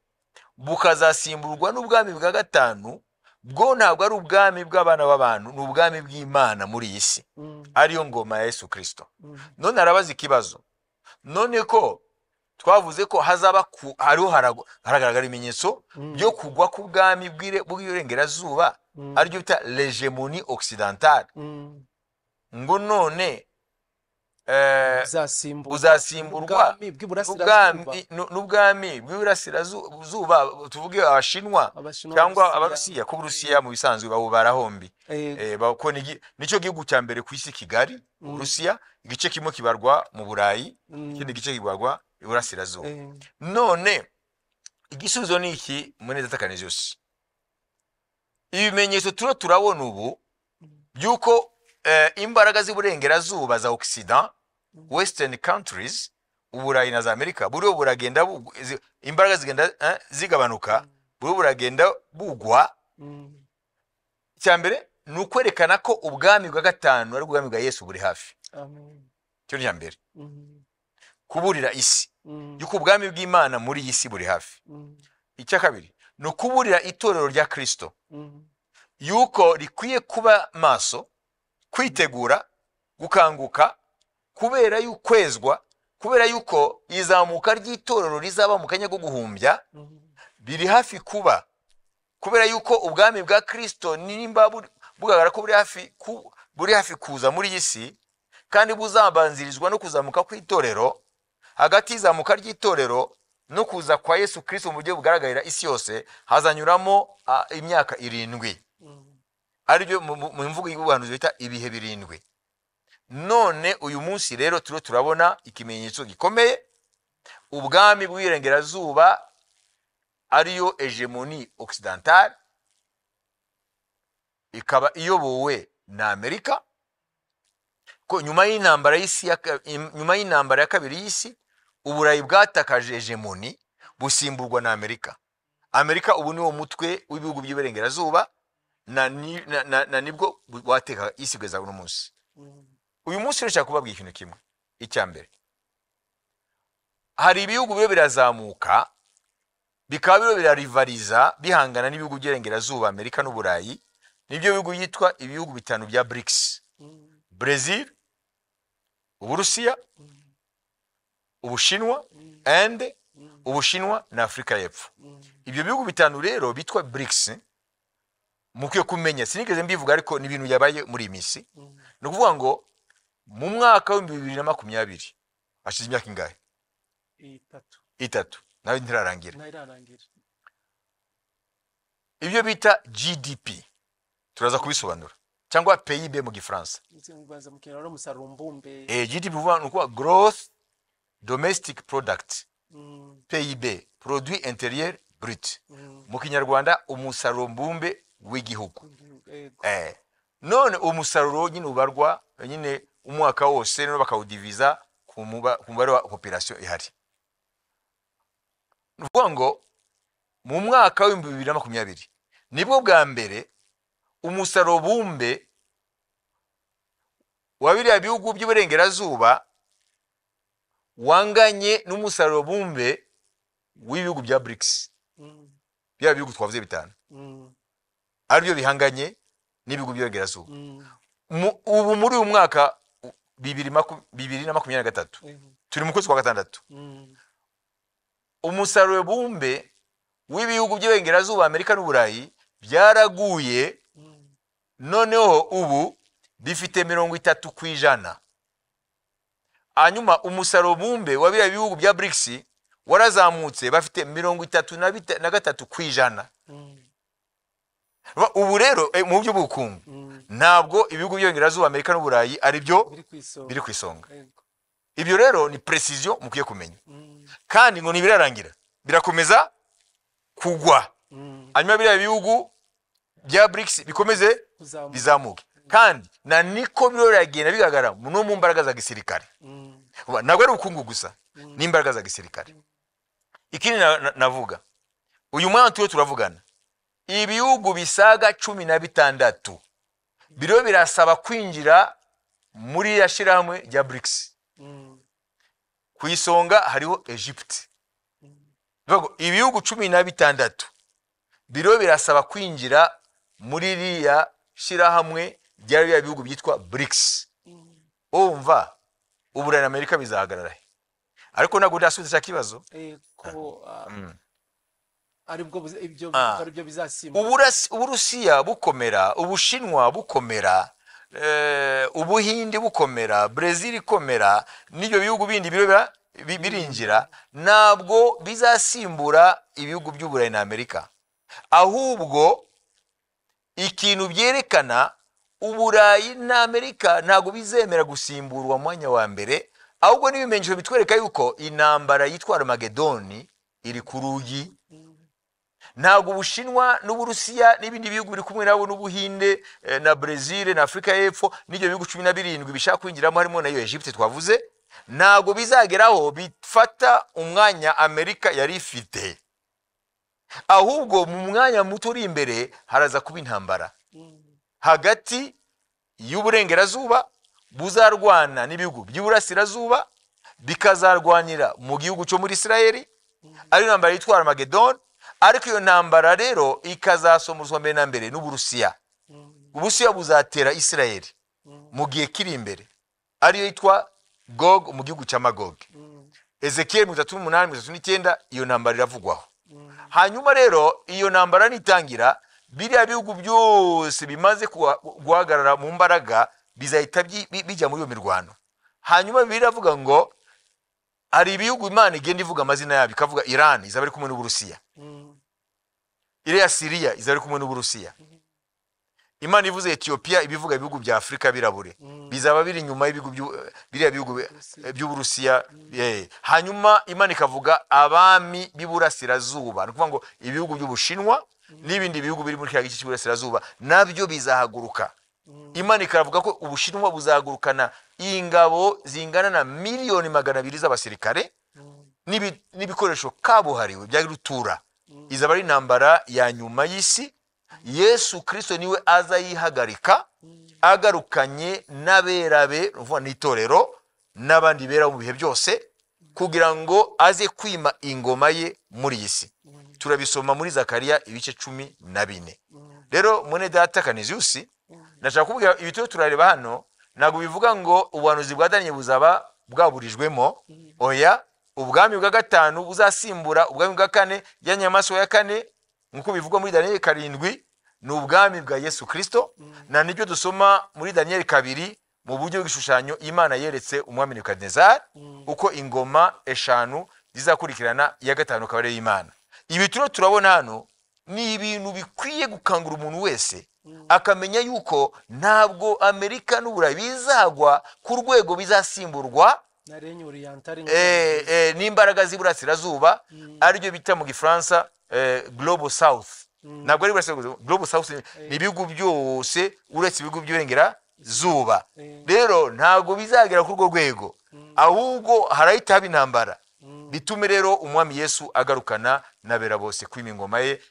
bukazasimburwa n'ubwami bwa gatanu, bwo ntabwo ari ubwami bw'abana b'abantu, ni ubwami bw'Imana muri iyi si, ariyo ngoma ya Yesu Kristo. None arabaza ikibazo, none ko twavuze ko hazaba hariho haragaragara ibimenyetso byo kugwa k'ubwami bw'Irengerazuba, aribyo bita l'hégémonie occidentale, ngo none buzasimburwa n'ubwami bw'iburasirazuba, tuvuge Abashinwa cyangwa Abarusiya, ko Uburusiya mu bisanzwe barahombi. Nicyo gihugu cya mbere ku isi kigari, Uburusiya, igice kimwe kibarwa mu Burayi, ikindi gice kibarwa iburasirazuba. None igisubizo ni iki muri Datakanezi yose? Ibimenyetso turabona ubu byuko imbaraga z'iburengerazuba za Occident, Western countries, Uburayi na za Amerika, buriho buragenda imbaraga zigenda zigabanuka, buriho buragenda bugwa. Cyambere ni ukwerekana ko ubwami bwa gatanu ari ubwami bwa Yesu buri hafi. Amen. Cyo cyambere. Kuburira isi yuko ubwami bw'Imana muri iyi si buri hafi. Icya kabiri ni ukuburira itorero rya Kristo yuko rikwiye kuba maso, kwitegura, gukanguka, kubera y'ukwezwa, kubera yuko izamuka ry'itorero rizaba mu kanya ko guhumbya biri hafi kuba, kubera yuko ubwami bwa Kristo nimba bugaragara ko buri hafi kuza muri iyi si, kandi buzabanzirizwa no kuzamuka kw'itorero. Hagati y'izamuka ry'itorero no kuza kwa Yesu Kristo mu buryo bugaragarira isi yose hazanyuramo imyaka 7, aribyo mu mvugo y'ubuhanuzi bita ibihe 7. None uyu munsi rero turabona ikimenyetso gikomeye, ubwami bw'Irengerazuba ariyo hégémonie occidentale, ikaba iyobowe na Amerika, ko nyuma y'intambara ya kabiri y'isi Uburayi bwatakaje hégémonie busimburwa na Amerika. Amerika ubu niwo mutwe w'ibihugu by'Iburengerazuba, na nibwo wateka isi kugeza uno munsi. Uyu munsi rero cyakubabwiye ikintu kimwe. Icyambere, hari ibihugu byo birazamuka bikaba biro birarivaliza bihangana n'ibihugu by'Irengerazuba, Amerika n'Uburayi. Nibyo bihugu yitwa ibihugu bitanu bya BRICS: Brazil, Uburusiya, Ubushinwa, Inde, Ubushinwa na Afrika y'Epfo. Ibyo bihugu bitanu rero bitwa BRICS, mukwiye kumenya, sinigeze mbivuga ariko ni ibintu yabaye muri iyi minsi. Ni ukuvuga ngo mu mwaka wa 2020 hashize imyaka ingahe? 3. Nawe ntirarangira. Ibyo bita GDP turaza kubisobanura, cyangwa PIB mu Gifaransa. GDP bivuga nuko Gross Domestic Product, PIB, Produit Intérieur Brut. Mu Kinyarwanda umusaruro mbumbe w'igihugu. Yego. None umusaruro nyine ubarwa nyine umwaka wose no bakawudiviza ku mubare wa population ihari. Nuvuga ngo mu mwaka wa 2020 nibwo bwa mbere umusaruro bumbe wa biriya bihugu by'uburengerazuba wanganye n'umusaruro bumbe w'ibihugu bya BRICS. Bya bihugu twavuze bitanu. Aribyo bihanganye n'ibihugu by'uburengerazuba. Ubu muri uyu mwaka 2023 turi mu kwezi kwa gatandatu. Umusaruro bumbe w'ibihugu by'uburengerazuba Amerika n'Uburayi byaraguye, noneho ubu bifite 30%. Hanyuma umusaruro bumbe wa biriya bihugu bya BRICS warazamutse bafite 33%. Ubu rero mu by'ubukungu ntabwo ibihugu by'uburengerazuba Amerika n'Uburayi ari byo biri ku isonga. Ibyo rero ni precision mukwiye kumenya. Kandi ngo nibirarangira birakomeza kugwa. Hanyuma biriya bihugu bya BRICS bikomeze bizamuke. Kandi na niko biragenda bigaragara no mu mbaraga za gisirikare. Ntabwo ari ubukungu gusa, ni imbaraga za gisirikare. Ikindi navuga, uyu mwana turavugana ibihugu bisaga 16 biro birasaba kwinjira muri yashirahamwe rya BRICS. Ku isonga hariho Egypt. Bago ibihugu 16 biro birasaba kwinjira muri riya shirahamwe rya bihugu byitwa BRICS. Umva Uburayi na Amerika bizahagarara. Ariko ntabwo ndasubiza cya kibazo. Aribwo ibyo bizasimba. Uburusiya bukomera, Ubushinwa bukomera, Ubuhindi bukomera, Brazil ikomera, n'ibyo bihugu bindi birinjira, ntabwo bizasimbura ibihugu by'Uburayi na Amerika. Ahubwo ikintu byerekana Uburayi na Amerika ntabwo bizemera gusimburwa mwanya wa mbere, ahubwo n'ibimenyetso bitwereka yuko intambara yitwa Armageddon iri ku rugi. Ntabwo Ubushinwa n'Uburusiya n'ibindi bihugu biri kumwe nabo n'Ubuhinde na Brazil na Afrika y'Epfo n'ibyo bihugu 17 bishaka kwinjiramo harimo nayo Egypt twavuze, ntabwo bizageraho bifata umwanya Amerika yari ifite. Ahubwo mu mwanya muto uri imbere haraza kuba intambara hagati y'uburengerazuba buzarwana n'ibihugu by'uburasirazuba bikazarwanira mu gihugu cyo muri Israeli, ari intambara yitwa Armageddon. Ariko iyo ntambara rero ikazasomozwa mbere na mbere n'Uburusiya. Uburusiya buzatera Israeli mu gihe kiri imbere, ariyo yitwa Gog mu gihugu cya Magog. Ezekiel 38:39 iyo ntambara iravugwaho. Hanyuma rero iyo ntambara nitangira, biriya bihugu byose bimaze guhagarara mu mbaraga bizahita bijya muri iyo mirwano. Hanyuma biravuga ngo hari ibihugu Imana igenda ivuga amazina yabo, ikavuga Iran izaba ari kumwe n'Uburusiya, iriya Syria izaba ari kumwe n'Uburusiya. Imana ivuze Ethiopia ibivuga ibihugu bya Afrika birabure bizaba biri nyuma y'ibihugu biriya bihugu by'Uburusiya. Hanyuma Imana ikavuga abami b'iburasirazuba, no kuvuga ngo ibihugu by'Ubushinwa n'ibindi bihugu biri muri kiriya gice cy'iburasirazuba nabyo bizahaguruka. Imana ikavuga ko Ubushinwa buzagurukana ingabo zingana na 200,000 z'abasirikare n'ibikoresho kabuhariwe bya rutura. Izaba ari intambara ya nyuma y'isi. Yesu Kristo niwe azayihagarika agarukanye n'aberabe, uvuga n'itorero n'abandi bera mu bihe byose, kugira ngo aze kwima ingoma ye muri isi. Turabisoma muri Zakariya ibice 14. Rero mwene data Kaniziyusi, nashaka kuvuga ibityo turareba hano ntabwo bivuga ngo ubuhanuzi bwa Daniel buzaba bwaburijwemo. Oya, ubwami bwa gatanu buzasimbura ubwami bwa kane ya nyamaso ya kane nkuko bivugwa muri Daniel 7 ni ubwami bwa Yesu Kristo. Na nibyo dusoma muri Daniel 2 mu buryo bw'ishushanyo Imana yeretse umwami Nebukadnezar uko ingoma eshanu zizakurikirana ya gatanu kabare y'Imana. Ibi turabona hano ni ibintu bikwiye gukangura umuntu wese akamenya yuko ntabwo Amerika n'Uburayi bizagwa ku rwego bizasimburwa n'imbaraga z'iburasirazuba, aribyo bita mu Gifaransa Global South. ntabwo ari burasirazuba, global south ni ibihugu byose uretse ibihugu by'Iburengerazuba. Rero ntabwo bizagera kuri urwo rwego, ahubwo harahita haba intambara, bitume rero umwami Yesu agarukana n'abera bose kwima ingoma ye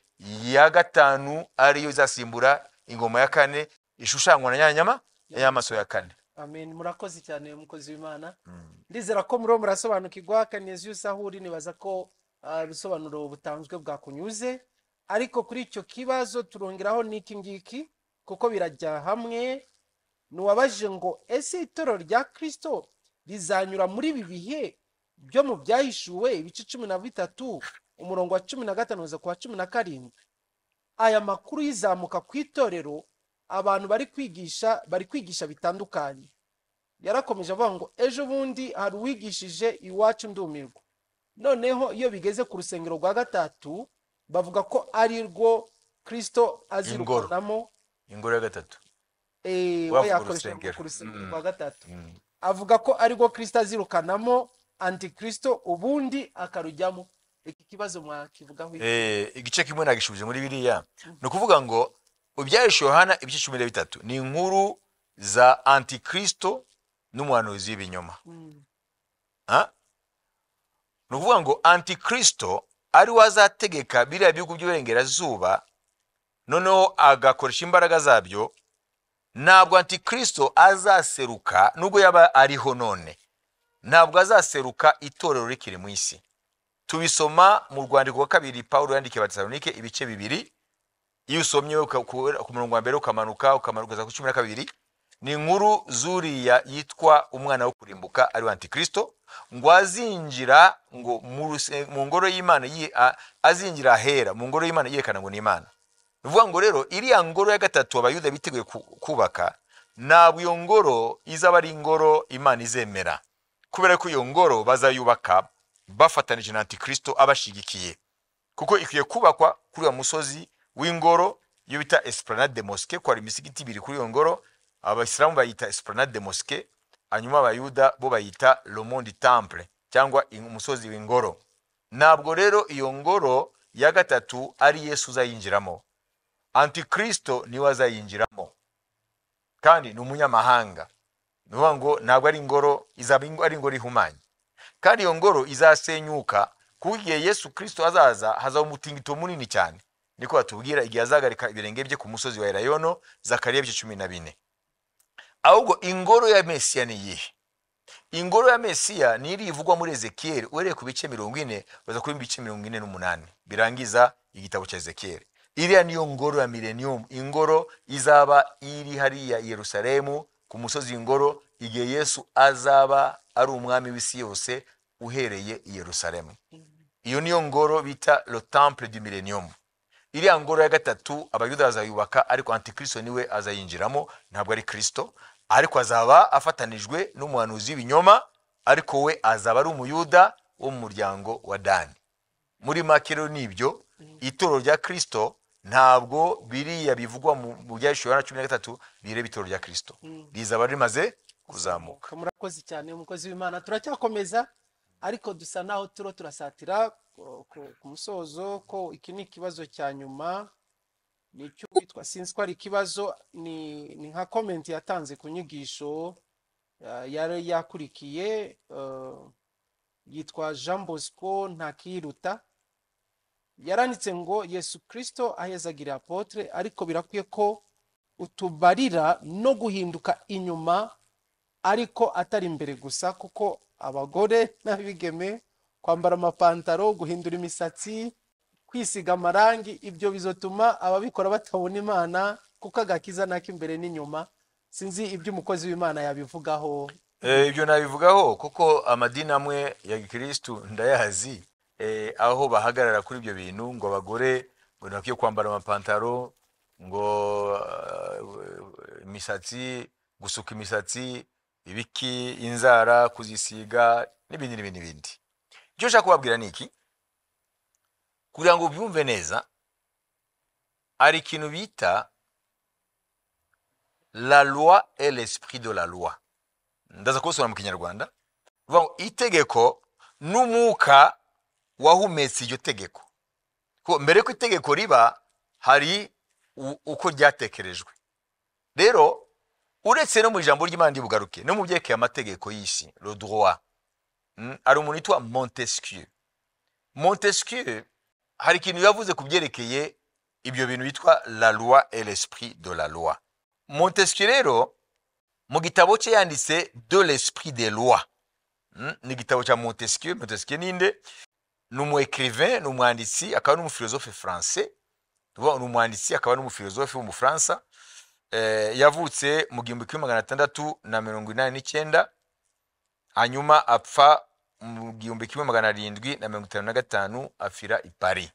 ya gatanu, ariyo izasimbura ingoma ya kane ishushanywa na nyanyama y'amaso ya kane. Amen. Murakoze cyane umukozi w'Imana. Ndizera ko muri murasobanukirwa Canisius ahuri, nibaza ko ibisobanuro butanzwe bwakunyuze, ariko kuri icyo kibazo turongeraho n'iki ngiki kuko birajya hamwe. Nuwabajije ngo ese itorero rya Kristo rizanyura muri ibi bihe byo mu byahishuwe ibice 13 umurongo wa 15 kugeza ku wa 17? Aya makuru yizamuka ku itorero abantu bari kwigisha bitandukanye. Yarakomeje avuga ngo ejo bundi hari uwigishije iwacu ndumirwa, noneho iyo bigeze ku rusengero rwa gatatu bavuga ko ari rwo Kristo azirukanamo. Ingoro ya gatatu we yakoresha ku rusengero rwa gatatu, avuga ko ari rwo Kristo azirukanamo antikristo ubundi akarujyamo. Iki kibazo mwakivugaho igice kimwe nagishubije muri biriya, no kuvuga ngo ibyahishe Yohana ibice 13 ni inkuru za antikristo n'umuhanuzi w'ibinyoma. No kuvuga ngo antikristo ari wazategeka biriya bihugu by'Iburengerazuba, noneho agakoresha imbaraga zabyo. Ntabwo antikristo azaseruka nubwo yaba ariho none, ntabwo azaseruka itorero rikiri mu isi. Tubisoma mu rwandiko rwa kabiri Paulo yandikiye Abatesalonike ibice 2, iyo usomye ku murongo wa mbere ukamanuka za 12, ni inkuru zuriya yitwa umwana wo kurimbuka ari antikristo, ngo azinjira ngo mu ngoro y'Imana, azinjira ahera mu ngoro y'Imana yerekana ngo ni Imana. Bivuga ngo rero iriya ngoro ya gatatu abayuda biteguye kubaka, ntabwo iyo ngoro izaba ari ingoro Imana izemera, kubera ko iyo ngoro bazayubaka bafatanije na antikristo abashigikiye, kuko ikwiye kubakwa kuri wa musozi w'ingoro iyo bita Esplanade de Mosquée, ko ari imisigiti ibiri kuri iyo ngoro. Abasilamu bayita Esplanade de Mosquée, hanyuma abayuda bo bayita Le Mont du Temple cyangwa umusozi w'ingoro. Ntabwo rero iyo ngoro ya gatatu ari Yesu uzayinjiramo, antikristo niwe azayinjiramo, kandi ni umunyamahanga. Nuvuga ngo ntabwo ari ingoro, izaba ari ingoro ihumanye, kandi iyo ngoro izasenyuka kuko igihe Yesu Kristo azaza hazaba umutingito munini cyane. Niko batubwira igihe azagarika ibirenge bye ku musozi wa Elayono, Zakariya 14. Ahubwo ingoro ya Mesiya ni iyihe? Ingoro ya Mesiya ni iri ivugwa muri Ezekiel, uhereye ku bice 40 baza kuri bice 48 birangiza igitabo cya Ezekiel. Iriya niyo ngoro ya millennium, ingoro izaba iri hariya Yerusalemu ku musozi w'ingoro igihe Yesu azaba ari umwami w'isi yose uhereye i Yerusalemu. Iyo niyo ngoro bita le temple du millennium. Iriya ngoro ya gatatu abayuda bazayubaka, ariko antikristo niwe azayinjiramo, ntabwo ari Kristo, ariko azaba afatanijwe n'umuhanuzi w'ibinyoma, ariko we azaba ari umuyuda wo mu muryango wa Dani. Muri make rero nibyo itorero rya Kristo ntabwo biriya bivugwa mu byahishuwe Yohana 13 bireba itorero rya Kristo, rizaba rimaze kuzamuka. Murakoze cyane umukozi w'Imana. Turacyakomeza ariko dusa naho turasatira ku musozo, ko iki ni ikibazo cya nyuma, nicyo witwa sinzi ko ari ikibazo, ni nka comment yatanze ku nyigisho yari yakurikiye, yitwa Jean Bosco Ntakiruta. Yaranditse ngo Yesu Kristo ahezagira apotre, ariko birakwiye ko utubarira no guhinduka inyuma, ariko atari imbere gusa, kuko abagore n'abigeme kwambara amapantaro, guhindura imisatsi, kwisiga amarangi, ibyo bizotuma ababikora batabona Imana, kuko agakiza nako imbere n'inyuma. Sinzi ibyo umukozi w'Imana yabivugaho. Ibyo nabivugaho kuko amadini amwe ya Kristo ndayazi, aho bahagarara kuri ibyo bintu, ngo abagore ngo nakwiye kwambara amapantaro, ngo imisatsi, gusuka imisatsi, ibiki, inzara kuzisiga n'ibindi. Icyo nshaka kubabwira ni iki, kugira ngo ubyumve neza, ari ikintu bita la loi et l'esprit de la loi. Ndaza kubisoma mu Kinyarwanda, uvuga ngo itegeko n'umwuka wahumetse iryo tegeko. Ko mbere ko itegeko riba hari uko ryatekerejwe. Rero uretse no mu ijambo ry'Imana ndibugaruke no mu byerekeye amategeko y'isi, le droit, ari umuntu witwa Montesquieu. Montesquieu hari ikintu yavuze ku byerekeye ibyo bintu bitwa la loi et l'esprit de la loi. Montesquieu rero mu gitabo cye yanditse de l'esprit des lois, ni igitabo cya Montesquieu. Montesquieu ninde? Ni umu-écrivain, ni umwanditsi, akaba n'umufilozofe français. Ni umwanditsi akaba n'umufilozofe w'umufaransa. Yavutse mu 1689, hanyuma apfa mu 1755, afira i Paris.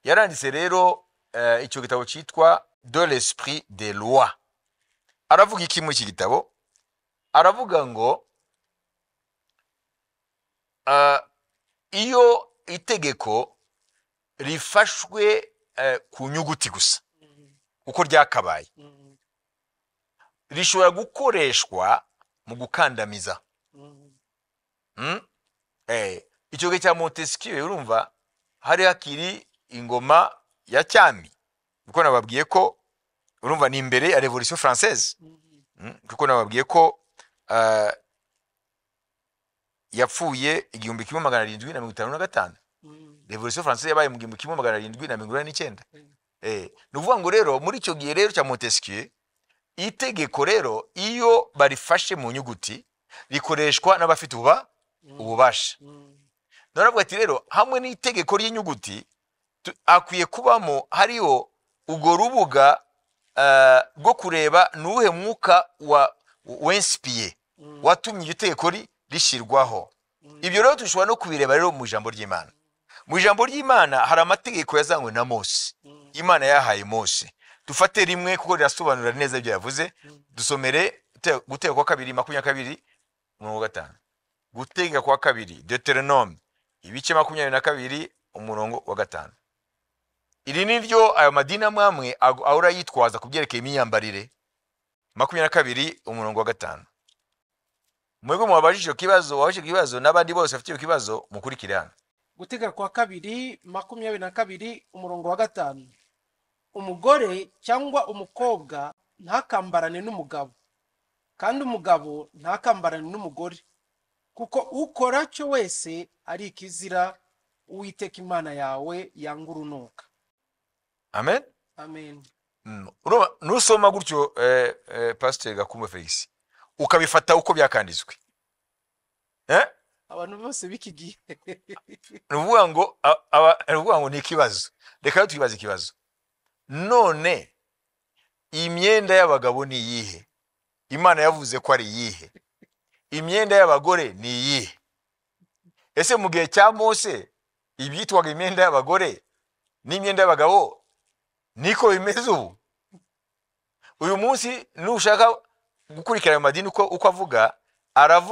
Yaranditse rero icyo gitabo cyitwa de l'esprit des lois. Aravuga iki muri iki gitabo? Aravuga ngo iyo itegeko rifashwe ku nyuguti gusa uko ryakabaye, rishobora gukoreshwa mu gukandamiza. Icyo gihe cya Montesquieu urumva hari hakiri ingoma ya cyami, kuko nababwiye ko urumva ni imbere ya Revolution Française, kuko nababwiye ko yapfuye 1755. Revolution Française yabaye mu 1789. Ni ukuvuga ngo rero muri icyo gihe rero cya Montesquieu, itegeko rero iyo barifashe mu nyuguti rikoreshwa n'abafite ububasha. Naravuga ati rero hamwe n'itegeko ry'inyuguti akwiye kubamo hariho ubwo rubuga rwo kureba nuhe mwuka wensipiye watumye iryo tegeko rishyirwaho. Ibyo rero dushobora no kubireba rero mu ijambo ry'Imana. Mu ijambo ry'Imana hari amategeko yazanywe na Mose, Imana yahaye Mose. Dufate rimwe kuko rirasobanura neza ibyo yavuze. Dusomere Gutegeka kwa 2:22-5. Gutegeka kwa 2, Deuteronome ibice 22:5. Iri ni ryo ayo madini amwe ahora yitwaza kubyerekeye imyambarire. 22:5. Mwebwe mwabajije kibazo n'abandi bose bafite ikibazo mukurikire hano. Gutegeka kwa 2:22. Umugore cyangwa umukobwa ntakambarane n'umugabo, kandi umugabo ntakambarane n'umugore, kuko ukora cyo wese ari ikizira Uwiteka Imana yawe yanga urunuka. Amen. Amen. Nusoma gutyo Pastor Gakumba Felix ukabifata uko byakanditswe, abantu bose bikigiye nuvuga ngo ni ikibazo. Reka tuyibaze ikibazo. None imyenda y'abagabo ni iyihe? Imana yavuze ko ari iyihe? Imyenda y'abagore ni iyihe? Ese mu gihe cya Mose ibyitwaga imyenda y'abagore n'imyenda y'abagabo niko bimeze ubu? Uyu munsi nushaka gukurikira amadini uko avuga,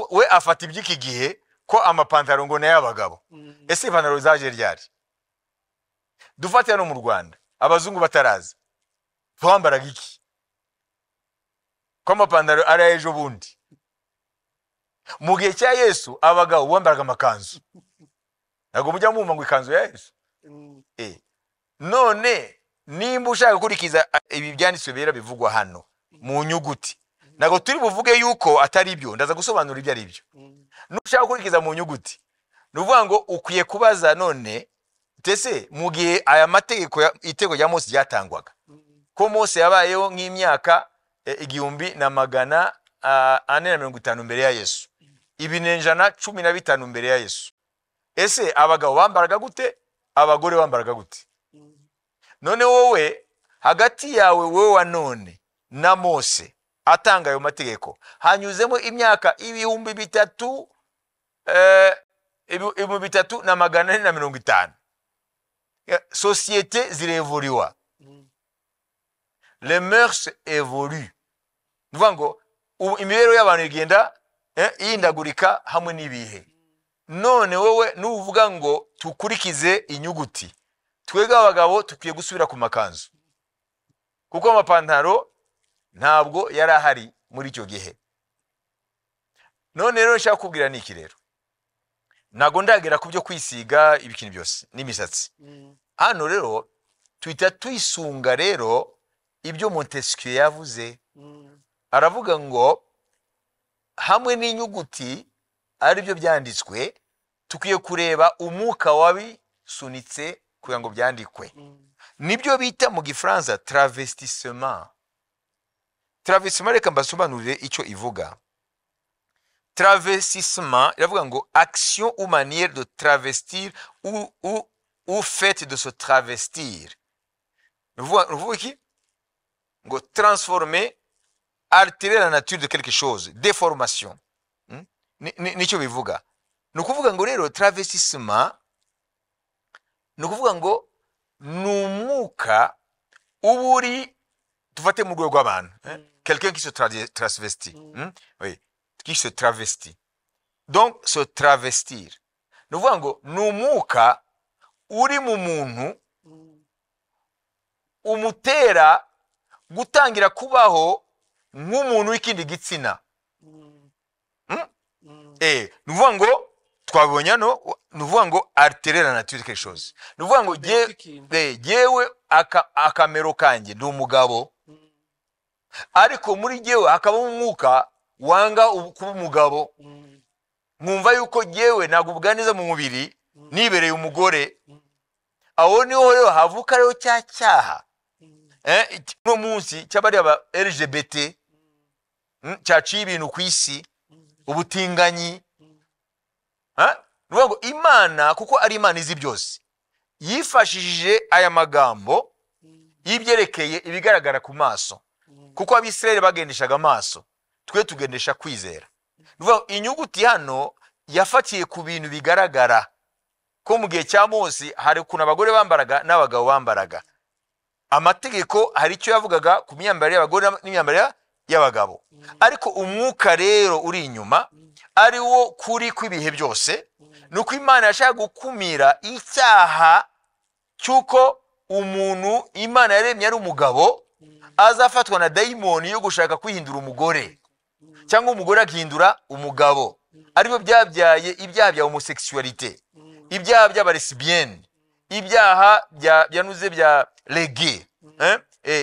we afata iby'iki gihe ko amapantaro ngo n'ay'abagabo. Ese ipantaro zaje ryari? Dufate hano mu Rwanda abazungu bataraza twambaraga iki? Ko amapantaro ari ejo bundi. Mu gihe cya Yesu abagabo bambaraga amakanzu. Ntabwo mujya mumva ngo ikanzu ya Yesu. None nimba ushaka gukurikiza ibi byanditswe bera bivugwa hano mu nyuguti, ntabwo turi buvuge yuko atari byo, ndaza gusobanura ibyo ari byo. Nushaka gukurikiza mu nyuguti, nuvuga ngo ukwiye kubaza none tese mu gihe aya mategeko itego ya Mose ryatangwaga, ko Mose yabayeho nk'imyaka 1450 mbere ya Yesu, ibinenjana 15 mbere ya Yesu. Ese abagabo bambaraga gute, abagore bambaraga gute? None wowe hagati yawe wewe wa none na Mose atanga ayo mategeko hanyuzemo imyaka 3,350. Société zirevuriwa, les mœurs évoluent. Nuvuga ngo imibereho y'abantu igenda ihindagurika hamwe n'ibihe. None wowe nuvuga ngo tukurikize inyuguti, twega abagabo tukwiye gusubira ku makanzu, kuko amapantaro ntabwo yari ahari muri icyo gihe. None rero nshaka kubwira niki rero, ntago ndagera ku byo kwisiga ibikintu byose n'imisatsi. Hano rero tuhita twisunga rero ibyo Montesquieu yavuze. Aravuga ngo hamwe n'inyuguti ari byo byanditswe, tukwiye kureba umwuka wabisunitse kugira ngo byandikwe. Nibyo bita mu Gifaransa travestissement. Travestissement, reka mbasobanurire icyo ivuga. Travestissement iravuga ngo action ou manière de travestir ou fait de se travestir. Nuvuga iki? Ngo transformer, altérer la nature de quelque chose, déformation. Nicyo bivuga. Nukuvuga ngo rero travestissement nukuvuga ngo numwuka uburi tufate mu rwego rw'abantu, quelqu'un qui se travestit, oui, qui se travestit. Donc se travestir nuvuga ngo numwuka uri mu muntu umutera gutangira kubaho nk'umuntu w'ikindi gitsina. Nuvuga ngo twabonye hano, nuvuga ngo altérer la nature quelque chose. Nuvuga ngo jewe akamero kanjye ndi umugabo, ariko muri jewe hakaba umwuka wanga kuba umugabo. Nkumva yuko jewe nagubwa neza mu mubiri nibereye umugore. Aho niho rero havuka rero cya cyaha no munsi cy'abari aba LGBT cyaciye ibintu ku isi, ubutinganyi. Nuvuga ngo Imana, kuko ari Imana izi byose, yifashishije aya magambo y'ibyerekeye ibigaragara ku maso, kuko Abisirayeli bagendeshaga amaso, twe tugendesha kwizera. Nuvuga ngo inyuguti hano yafatiye ku bintu bigaragara, ko mu gihe cya Mose hari kuna abagore bambaraga n'abagabo bambaraga. Amategeko hari icyo yavugaga ku myambarire y'abagore n'imyambarire y'abagabo, ariko umwuka rero uri inyuma ari wo kuri kw'ibihe byose. Nuko Imana yashaka gukumira icyaha cyuko umuntu Imana yaremye ari umugabo azafatwa na dayimoni yo gushaka kwihindura umugore, cyangwa umugore akihindura umugabo. Aribyo byabyaye ibyaha bya homosexualité, ibyaha by'abalesbienne, ibyaha byanuze bya lege,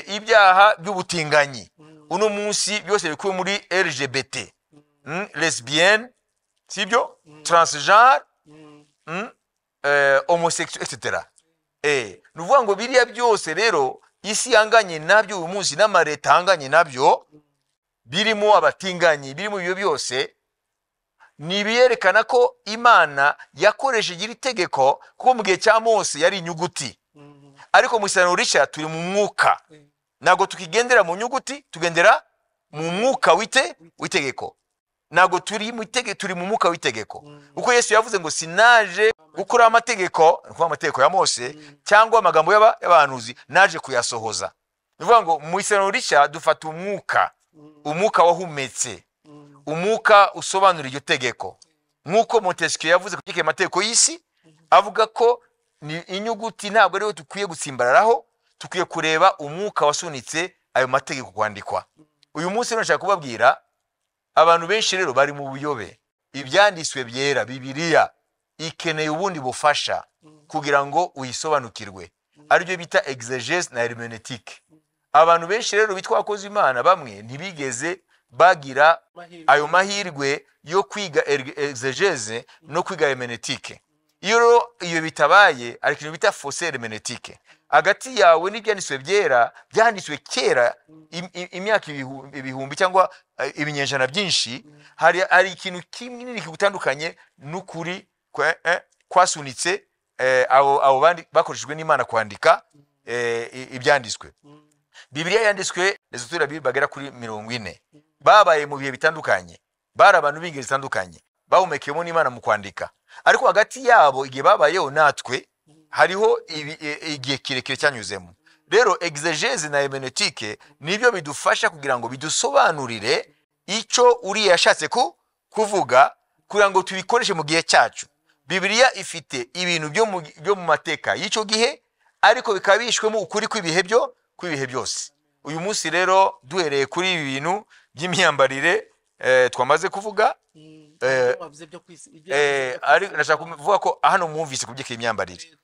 ibyaha by'ubutinganyi. Uno munsi byose bikuwe muri LGBT, lesbienne, sibyo, transgenre, homosexuel, etc. Nuvuga ngo biriya byose rero isi yanganye nabyo uyu munsi, n'amareta hanganye nabyo, birimo abatinganyi, birimo ibyo byose, nibiyerekana ko Imana yakoresheje iri tegeko, kuko mu gihe cya Mose yari inyuguti, ariko mu Isezerano rishya turi mu mwuka. Nago tukigendera mu nyuguti, tugendera mu mwuka w'itegeko. Nago turi mu mwuka w'itegeko, kuko Yesu yavuze ngo sinaje gukora amategeko, kuko amategeko ya Mose cyangwa amagambo y'abahanuzi, naje kuyasohoza. Nuvuga ngo mu Isezerano rishya dufata umwuka wahumetse, umwuka usobanura iryo tegeko. Nkuko Montesquieu yavuze ku cyike amategeko y'isi, avuga ko ni inyuguti ntabwo ariho tukwiye gutsimbararaho, tukwiye kureba umwuka wasunitse ayo mategeko kwandikwa. Uyu munsi nashaka kubabwira abantu benshi rero bari mu buyobe. Ibyanditswe byera, Bibiliya ikeneye ubundi bufasha kugira ngo uyisobanukirwe, aribyo bita exegèse na hermeneutique. Abantu benshi rero bitwa abakozi Imana bamwe ntibigeze bagira ayo mahirwe yo kwiga exegèse no kwiga hermeneutique. Iyo bitabaye ari kintu bita fausse hermeneutique. Agati yawe n'ibyanditswe byera byanditswe kera imyaka ibihumbi cyangwa ibinyejana byinshi, hari ikintu kinini kigutandukanye n'ukuri kwasunitse abo bandi bakoreshejwe n'Imana kwandika ibyanditswe. Bibiliya yanditswe n'ezutura bagera kuri 40, babaye mu bihe bitandukanye, bari abantu b'ingeri zitandukanye, bahumekeyemo n'Imana mu kwandika. Ariko hagati yabo igihe babayeho natwe hariho igihe kirekire cyanyuzemo. Rero exegèse na hermeneutique nibyo bidufasha kugira ngo bidusobanurire icyo uri yashatse kuvuga, kugira ngo tubikoreshe mu gihe cyacu. Bibiliya ifite ibintu byo mu mateka y'icyo gihe, ariko bikabishwemo ukuri kw'ibihe byose. Uyu munsi rero duhereye kuri ibi bintu by'imyambarire twamaze kuvuga, nashaka kuvuga ko hano mwumvise kubyeka imyambarire.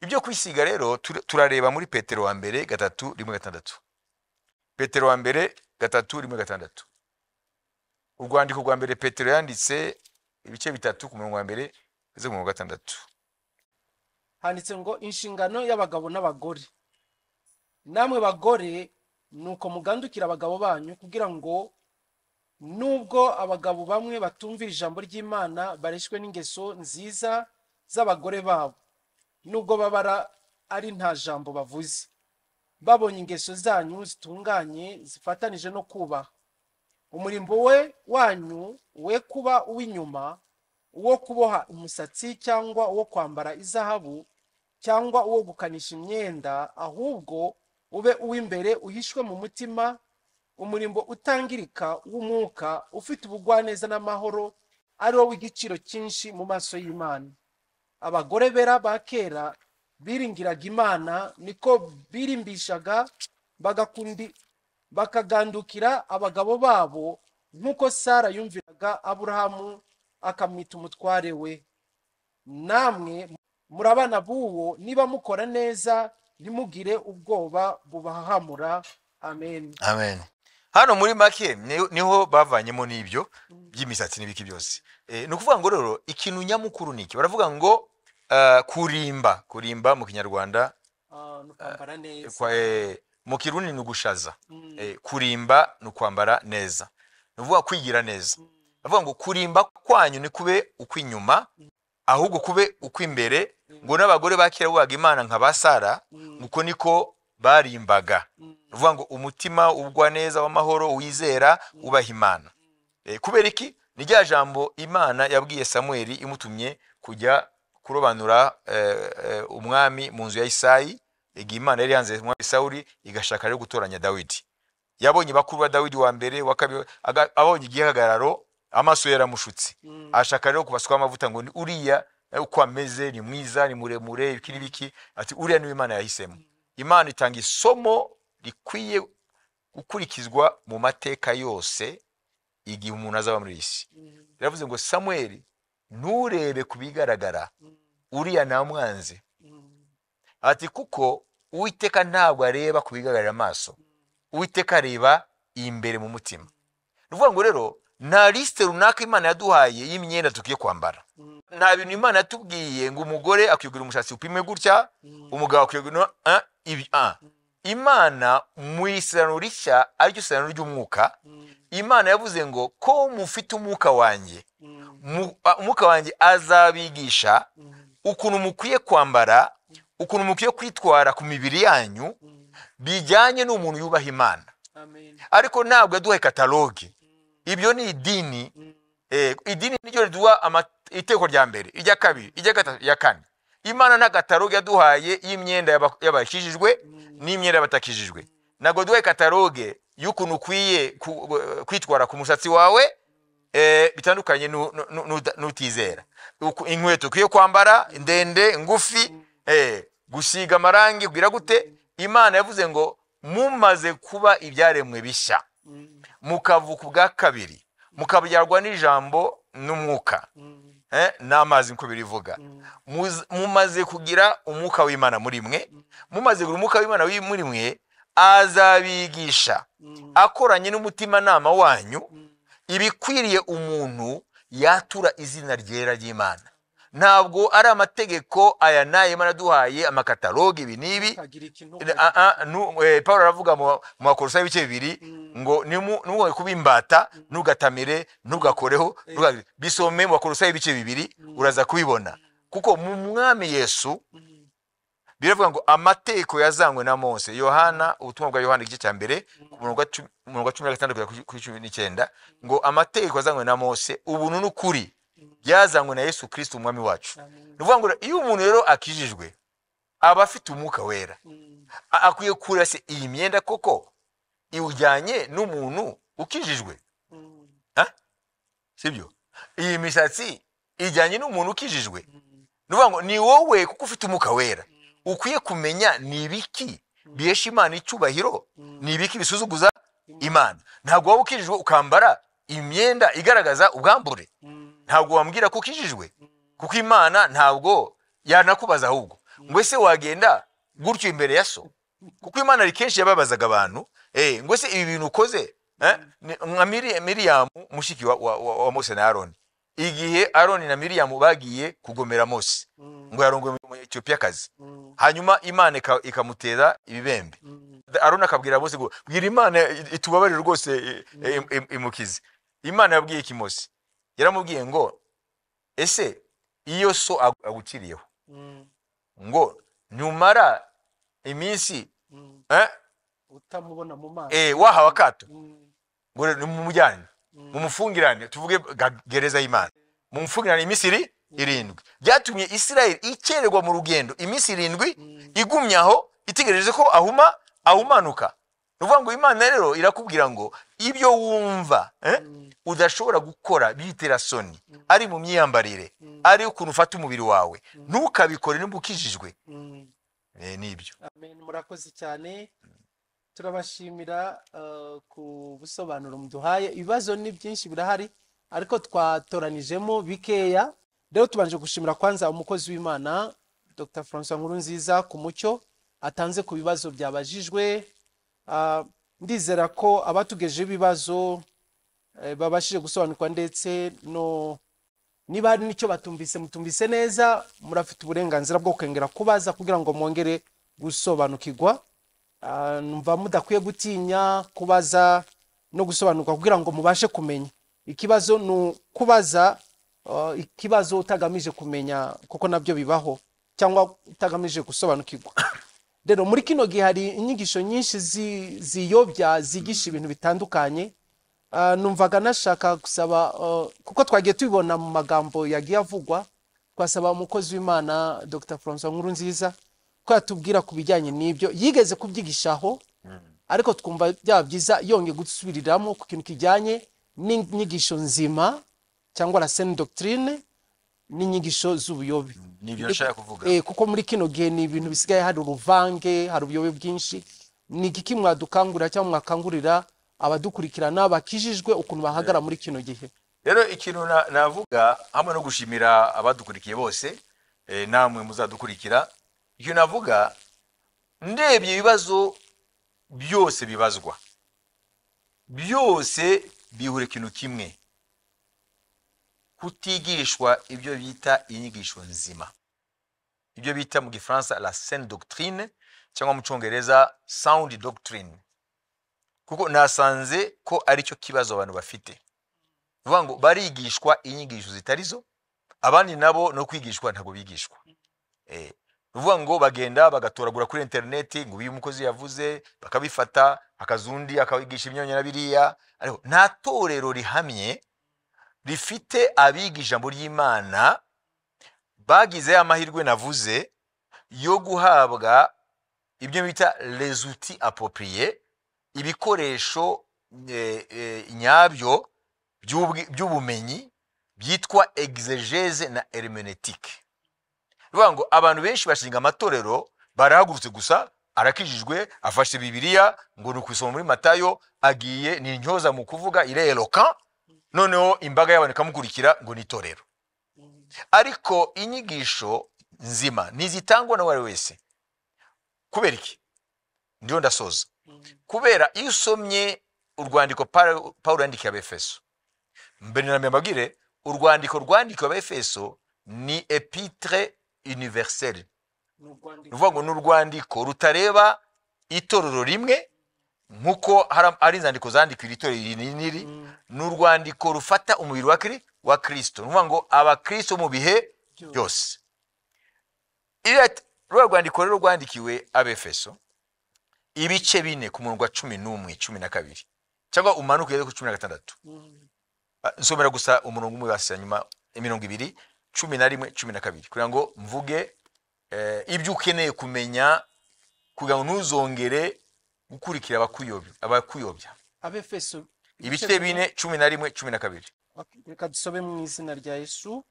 ibyo kwisiga rero turareba muri Petero wa mbere 3:6. Petero wa mbere 3:6. Urwandiko rwa mbere Petero yanditse ibice 3 ku murongo wa mbere kugeza ku murongo wa 6. handitse ngo inshingano y'abagabo n'abagore. Namwe bagore nuko mugandukira abagabo banyu kugira ngo nubwo abagabo bamwe batumvira ijambo ry'Imana bareshwe n'ingeso nziza z'abagore babo, nubwo babara ari nta jambo bavuze, babonye ingeso zanyu zitunganye zifatanije no kubaha. Umurimbo wanyu we kuba uw'inyuma, uwo kuboha umusatsi cyangwa uwo kwambara izahabu cyangwa uwo gukanisha imyenda, ahubwo ube uw'imbere uhishwe mu mutima, umurimbo utangirika w'umwuka ufite ubugwaneza n'amahoro, ari wo w'igiciro cyinshi mu maso y'Imana. Abagore bera ba kera biringiraga Imana, niko birimbishaga bakagandukira abagabo babo, nk'uko Sara yumviraga Aburahamu akamwita umutware we. Namwe muri abana b'uwo, niba mukora neza ntimugire ubwoba bubahahamura. Amen. Amen. Hano muri make niho bavanyemo n'ibyo by'imisatsi n'ibiki byose. Ni ukuvuga ngo rero ikintu nyamukuru niki baravuga ngo kurimba mu Kinyarwanda Nukwambara neza. Mu Kirundi ni ugushaza. Kurimba ni ukwambara neza, ni ukuvuga kwigira neza. Bavuga ngo kurimba kwanyu ni kube ukw'inyuma, ahubwo kube ukw'imbere, ngo n'abagore bakira bubaga Imana nka ba Sara, nuko niko barimbaga. Uvuga ngo umutima ubwa neza w'amahoro wizera ubaha Imana. Kubera iki? Ni rya jambo Imana yabwiye Samueli imutumye kujya kurobanura umwami mu nzu ya Isayi, igihe Imana yari yanze umwami Sawuli igashaka rero gutoranya Dawidi. Yabonye bakuru ba Dawidi wa mbere wa kabiri, abonye igihagararo amaso yaramushutse, ashaka rero kubasuka amavuta ngo uriya uko ameze ni mwiza, ni muremure, ibiki biki, ati uriya ni Imana yahisemo. Imana itanga isomo rikwiye gukurikizwa mu mateka yose igihe umuntu azaba muri isi. Biravuze ngo Samueli nturebe kubigaragara, uriya namwanze. Ati kuko Uwiteka ntabwo areba kubigaragara amaso, Uwiteka areba imbere mu mutima. Nuvuga ngo rero nta liste runaka Imana yaduhaye y'imyenda tukiye kwambara. Nta bintu Imana yatubwiye ngo umugore akwigura umushatsi upime gutya, umugabo akwigura Imana mu isezerano rishya aricyo isezerano ry'umwuka, Imana yavuze ngo ko mufite umwuka wanjye, umwuka wanjye azabigisha ukuntu mukwiye kwambara, ukuntu mukwiye kwitwara ku mibiri yanyu bijyanye n'umuntu yubaha Imana. Ariko ntabwo yaduhaye kataloge. Ibyo ni idini. Idini niryo riduha iteko rya mbere, irya kabiri, irya gatatu, irya kane. Imana nta kataloge yaduhaye y'imyenda y'abakijijwe n'imyenda y'abatakijijwe. Ntabwo duhaye kataloge y'ukuntu ukwiye kwitwara ku musatsi wawe bitandukanye n'utizera. Inkweto ukwiye kwambara ndende, ngufi, gusiga amarangi kugira gute. Imana yavuze ngo mumaze kuba ibyaremwe bishya, mukavuka ubwa kabiri, mukabyarwa n'ijambo n'umwuka n'amazi nko birivuga, mumaze kugira umwuka w'Imana muri mwe. Mumaze kugira umwuka w'Imana muri mwe, azabigisha akoranye n'umutima nama wanyu ibikwiriye umuntu yatura izina ryera ry'Imana. Ntabwo ari amategeko aya naye Imana duhaye amakataloge ibi nibi. Paulo aravuga mu Bakolosayi ibice 2 ngo nuwe kubimbata, nugatamire, nugakoreho, bisome mu Bakolosayi ibice 2 uraza kubibona. Kuko mu mwami Yesu biravuga ngo amategeko yazangwe na Mose. Yohana, ubutumwa bwa Yohana igice cya mbere ku murongo wa 16 kuri 19 ngo amategeko yazangwe na Mose, ubuntu n'ukuri byazanywe na Yesu Kristo umwami wacu. Nuvuga ngo iyo umuntu rero akijijwe aba afite umwuka wera, akwiye kurase iyi myenda koko iwujyanye n'umuntu ukijijwe. Sibyo? Iyi misatsi ijyanye n'umuntu ukijijwe. Nuvuga ngo ni wowe kuko ufite umwuka wera ukwiye kumenya ni ibiki bihesha Imana icyubahiro, ni ibiki bisuzuguza Imana. Ntabwo waba ukijijwe ukambara imyenda igaragaza ubwambure. Ntabwo wambwira ko ukijijwe, kuko Imana ntabwo yanakubaza, ahubwo ngo ese wagenda gutyo imbere ya so? Kuko Imana ari kenshi yababazaga abantu, ngo se ibi bintu ukoze, nka Miriyamu mushiki wa Mose na Aroni, igihe Aroni na Miriyamu bagiye kugomera Mose ngo yarongoye mu Ethiopiyakazi, hanyuma Imana ikamutera ibibembe. Aroni akabwira Mose ngo bwira Imana itubabarire rwose imukize. Imana yabwiye iki Mose? Yaramubwiye ngo ese iyo so aguciriyeho ngo numara iminsi utamubona mu maso wahawe akato ngo mumujyane mumufungirane, tuvuge gereza y'Imana, mumufungirane iminsi 7. Byatumye Isirayeli ikererwa mu rugendo iminsi 7 igumye aho itegereje ko ahumanuka. Nuvuga ngo Imana rero irakubwira ngo ibyo wumva udashobora gukora bitera soni, ari mu myiyambarire, ari ukuntu ufata umubiri wawe, ntukabikore nimba ukijijwe. Nibyo. Amen. Murakoze cyane, turabashimira ku busobanuro muduhaye. Ibibazo ni byinshi birahari, ariko twatoranijemo bikeya. Rero tubanje gushimira kwanza umukozi w'Imana Dr. François Nkurunziza ku mucyo atanze ku bibazo byabajijwe. Ndizera ko abatugeje ibibazo babashije gusobanukwa, ndetse no niba hari nicyo batumvise mutumvise neza, murafite uburenganzira bwo kwengera kubaza kugira ngo mwongere gusobanukirwa. Numva mudakwiye gutinya kubaza no gusobanukwa kugira ngo mubashe kumenya. Ikibazo ni kubaza ikibazo utagamije kumenya, kuko nabyo bibaho, cyangwa utagamije gusobanukirwa. Rero muri kino gihe hari inyigisho nyinshi ziyobya zigisha ibintu bitandukanye. Numvaga nashaka gusaba, kuko twagiye tubibona mu magambo yagiye avugwa, twasaba umukozi w'Imana Dr. François Nkurunziza ko yatubwira ku bijyanye n'ibyo yigeze kubyigishaho, ariko twumva byaba byiza yongeye gusubiriramo ku kintu kijyanye n'inyigisho nzima cyangwa la saine doctrine n'inyigisho z'ubuyobe. Nibyo nshaka kuvuga. Kuko muri kino gihe ni ibintu bisigaye hari uruvange, hari ubuyobe bwinshi. Ni iki mwadukangurira cyangwa mwakangurira abadukurikirana bakijijwe ukuntu bahagara muri kino gihe? Rero ikintu navuga, hamwe no gushimira abadukurikiye bose, namwe muzadukurikira, ikintu navuga, ndebye ibibazo byose bibazwa, byose bihure ikintu kimwe: kutigishwa ibyo bita inyigisho nzima, ibyo bita mu Gifaransa la saine doctrine, cyangwa mu Cyongereza sound doctrine. Kuko nasanze ko ari cyo kibazo abantu bafite. Vuga ngo barigishwa inyigisho zitarizo, abandi nabo no kwigishwa ntago bigishwa. Vuga ngo bagenda bagatoragura kuri internet ngo uyu mukozi yavuze, bakabifata akazundi akawigisha imyonyo na biriya. Ariko nta torero rihamye rifite abigisha ijambo ry'Imana bagize amahirwe navuze yo guhabwa ibyo bita les outils appropriés, ibikoresho nyabyo by'ubumenyi byitwa exegese na hermeneutique. Ruvuga ngo abantu benshi bashinga amatorero barahagurutse gusa, arakijijwe, afashe Bibiliya ngo ni ukwisoma muri Matayo, agiye ni intyoza mu kuvuga, il est éloquent, noneho imbaga y'abantu ikamukurikira ngo ni itorero. Ariko inyigisho nzima nizitangwa na wari wese. Kubera iki? Ndiyo ndasoza. Kubera iyo usomye urwandiko Paulo yandikiye Abefeso, mbere na mbabwire, urwandiko rwandikiwe Abefeso ni epitre universelle. Ruvuga ngo n'urwandiko rutareba itorero rimwe nkuko ari inzandiko zandikiwe itorero iri, n'urwandiko rufata umubiri wa Kristo. Ruvuga ngo abakristo mu bihe byose. Rwandiko rero rwandikiwe Abefeso, ibice 4 ku murongo wa 11, 12, cyangwa umanuke ku 16. Nsomera gusa umurongo umwe wase nyuma 20, 11, 12 kugira ngo mvuge ibyo ukeneye kumenya kugira ngo ntuzongere gukurikira abakuyobya. Abefeso ibice 4, 11, 12. Reka dusobe mu izina rya Yesu.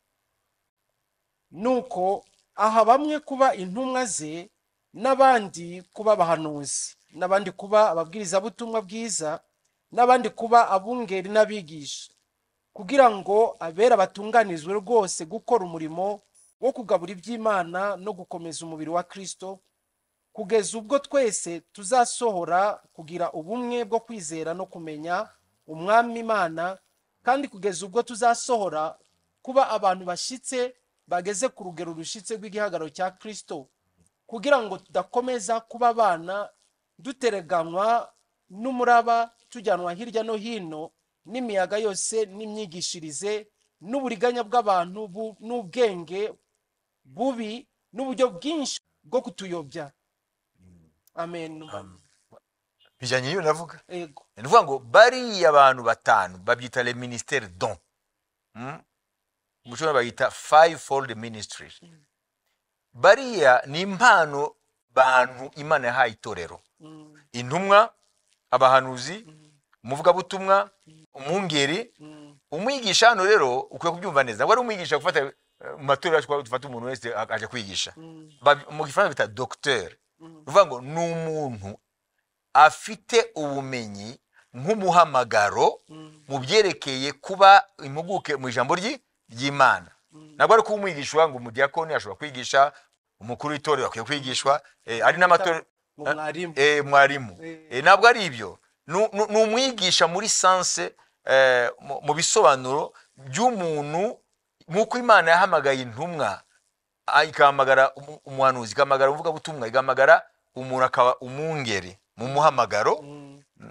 Nuko aha bamwe kuba intumwa ze, n'abandi kuba abahanuzi, n'abandi kuba ababwiriza butumwa bwiza, n'abandi kuba abungeri n'abigisha, kugira ngo abera batunganizwe rwose gukora umurimo wo kugabura iby'Imana no gukomeza umubiri wa Kristo, kugeza ubwo twese tuzasohora kugira ubumwe bwo kwizera no kumenya Umwami Imana, kandi kugeza ubwo tuzasohora kuba abantu bashyitse bageze ku rugero rushitse rw'igihagararo cya Kristo, kugira ngo tudakomeza kuba abana dutereganwa n'umuraba, tujyanwa hirya no hino n'imiyaga yose n'imyigishirize n'uburiganya bw'abantu n'ubwenge bubi n'uburyo bwinshi bwo kutuyobya. Amen. bijyanye n'iyo navuga. Ego. Ni ukuvuga ngo bariya abantu batanu babyita le ministère don. Mu cyongereza bayita fivefold ministry. Bariya ni impano bantu Imana yahaye itorero. Intumwa, abahanuzi, umuvugabutumwa, umwungeri, umwigisha. Hano rero ukwiye kubyumva neza. Wari umwigisha gufata mu matorero yacu dufata umuntu wese aje kwigisha. Mu Gifaransa bita docteur. Uvuga ngo ni umuntu afite ubumenyi nk'umuhamagaro mu byerekeye kuba impuguke mu ijambo ry'Imana. Ntabwo ari kuba umwigisha ngo umudiyakoni ashobora kwigisha, umukuru w'itorero akwiye kwigishwa, ari n'amatorero mwarimu. Ntabwo ari ibyo. Ni umwigisha muri sanse, mu bisobanuro by'umuntu, nk'uko Imana yahamagaye intumwa, ikahamagara umuhanuzi, ikahamagara umuvugabutumwa, ikahamagara umuntu akaba umwungeri mu muhamagaro,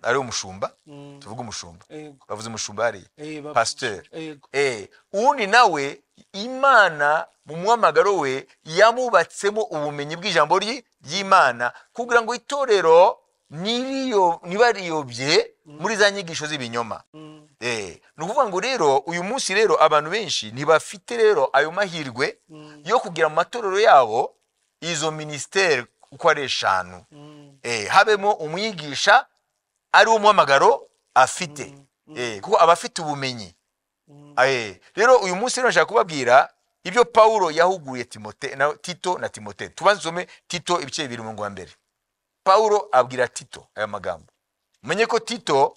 ari umushumba. Tuvuga umushumba, bavuze umushumba hariya, pasteur. Undi nawe Imana mu muhamagaro we yamubatsemo ubumenyi bw'ijambo ry'Imana, kugira ngo itorero ntibariyobye muri za nyigisho z'ibinyoma. Ni ukuvuga ngo rero uyu munsi rero abantu benshi ntibafite rero ayo mahirwe yo kugira mu matorero yabo izo ministère uko ari 5. Habemo umwigisha ari umuhamagaro afite, kuko abafite ubumenyi. Rero uyu munsi rero nshaka kubabwira ibyo Paulo yahuguye Tito na Timote. Tubanzome Tito ibice 2 mu mbere. Paulo abwira Tito aya magambo. Menye ko Tito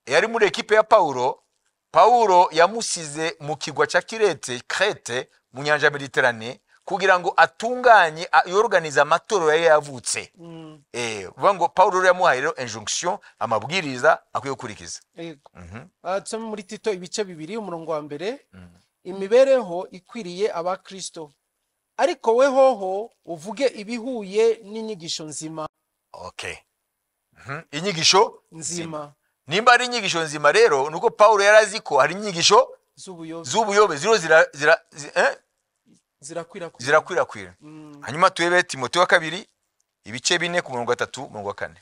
yari muri ekipe ya Paulo. Paulo yamusize mu kigwa cya Crete mu nyanja Mediterane kugira ngo atunganye yorganiza amatorero yari yavutse. Uvuga ngo Paulo yamuhaye rero injonction, amabwiriza akwiye gukurikiza. Tusome muri Tito ibice 2 umurongo wa mbere. Imibereho ikwiriye aba Kristo, ariko we hoho uvuge ibihuye n'inyigisho nzima. Inyigisho nzima. Nimba ari inyigisho nzima rero nuko Paulo yarazi ko hari inyigisho z'ubuyobe zirakwirakwira. Hanyuma tuebe Timote wa 2 ibice 4 ku murongo wa 3 umurongo wa 4.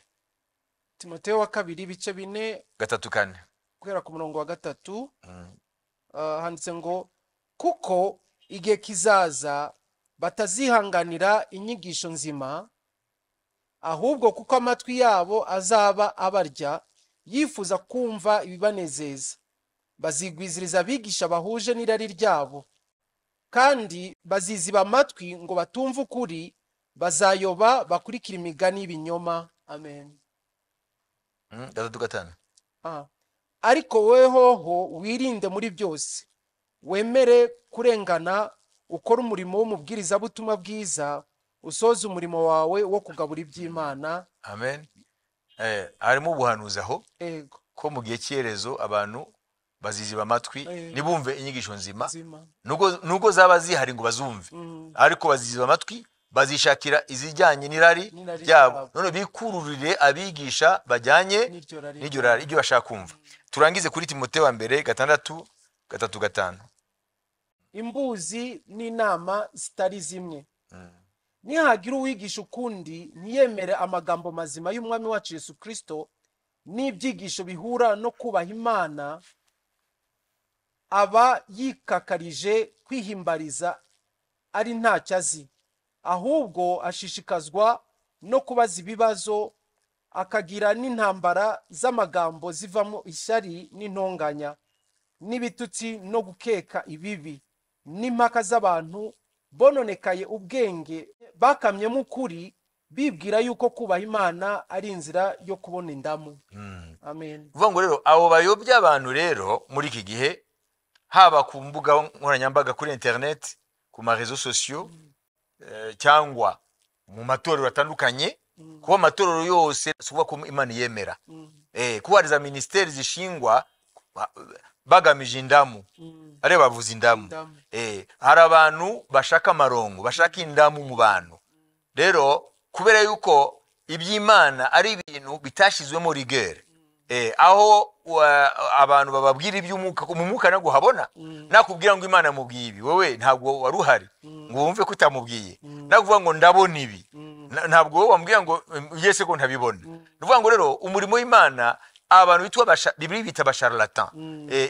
Timote wa 2 ibice 4 gatatu 4 kugera ku murongo wa 3. Handitse ngo kuko igihe kizaza batazihanganira inyigisho nzima, ahubwo kuko amatwi yabo azaba abarya yifuza kumva ibibanezeza, bazigwiziriza abigisha bahuje n'irari ryabo, kandi baziziba amatwi ngo batumve ukuri, bazayoba bakurikira imigani y'ibinyoma. Amen. gatatu 5. Ariko wehoho wirinde muri byose, wemere kurengana, ukora umurimo w'umubwirizabutumwa bwiza, usoza umurimo wawe wo kugabura iby'Imana. Amen. Harimo ubuhanuzi aho Ego. ko mu gihe cy'erezo abantu baziziba amatwi nibumve inyigisho nzima, nuko zaba zihari ngo bazumve, ariko baziziba amatwi bazishakira izijyanye n'irari ryabo, none bikururire abigisha bajyanye n'iryo rari ibyo bashaka kumva. Turangize kuri Timote wa mbere 6 3 5. Imbuzi n'inama zitari zimwe. Nihagira uwigisha ukundi ntiyemere amagambo mazima y'Umwami wacu Yesu Kristo n'ibyigisho bihura no kubaha Imana, aba yikakarije kwihimbariza ari ntacyo azi, ahubwo ashishikazwa no kubaza ibibazo, akagira n'intambara z'amagambo zivamo ishyari n'intonganya n'ibitutsi no gukeka ibibi n'impaka z'abantu bononekaye ubwenge, bakamyemo ukuri, bibwira yuko kubaha Imana ari inzira yo kubona indamu. Amen. Uvuga ngo rero abo bayobya abantu rero muri iki gihe, haba ku mbuga nkoranyambaga kuri internet, ku ma réseaux sociaux cyangwa mu matorero atandukanye, kuba amatorero yose suvuga ko Imana yemera, kuba hari za ministeri zishingwa bagamije indamu, ari bavuza indamu, hari abantu bashaka amarongo, bashaka indamu mu bantu. Rero kubera yuko iby'Imana ari ibintu bitashizwemo rigueur, aho abantu bababwira iby'umwuka mu mwuka nago habona, nakubwira ngo Imana mubwiye ibi, wowe ntabwo wari uhari ngo wumve ko utamubwiye, nakuvuga ngo ndabona ibi, ntabwo wowe wambwira ngo yese ko ntabibona. Nuvuga ngo rero umurimo w'Imana abantu bitwa Bibiri bita basharlatan,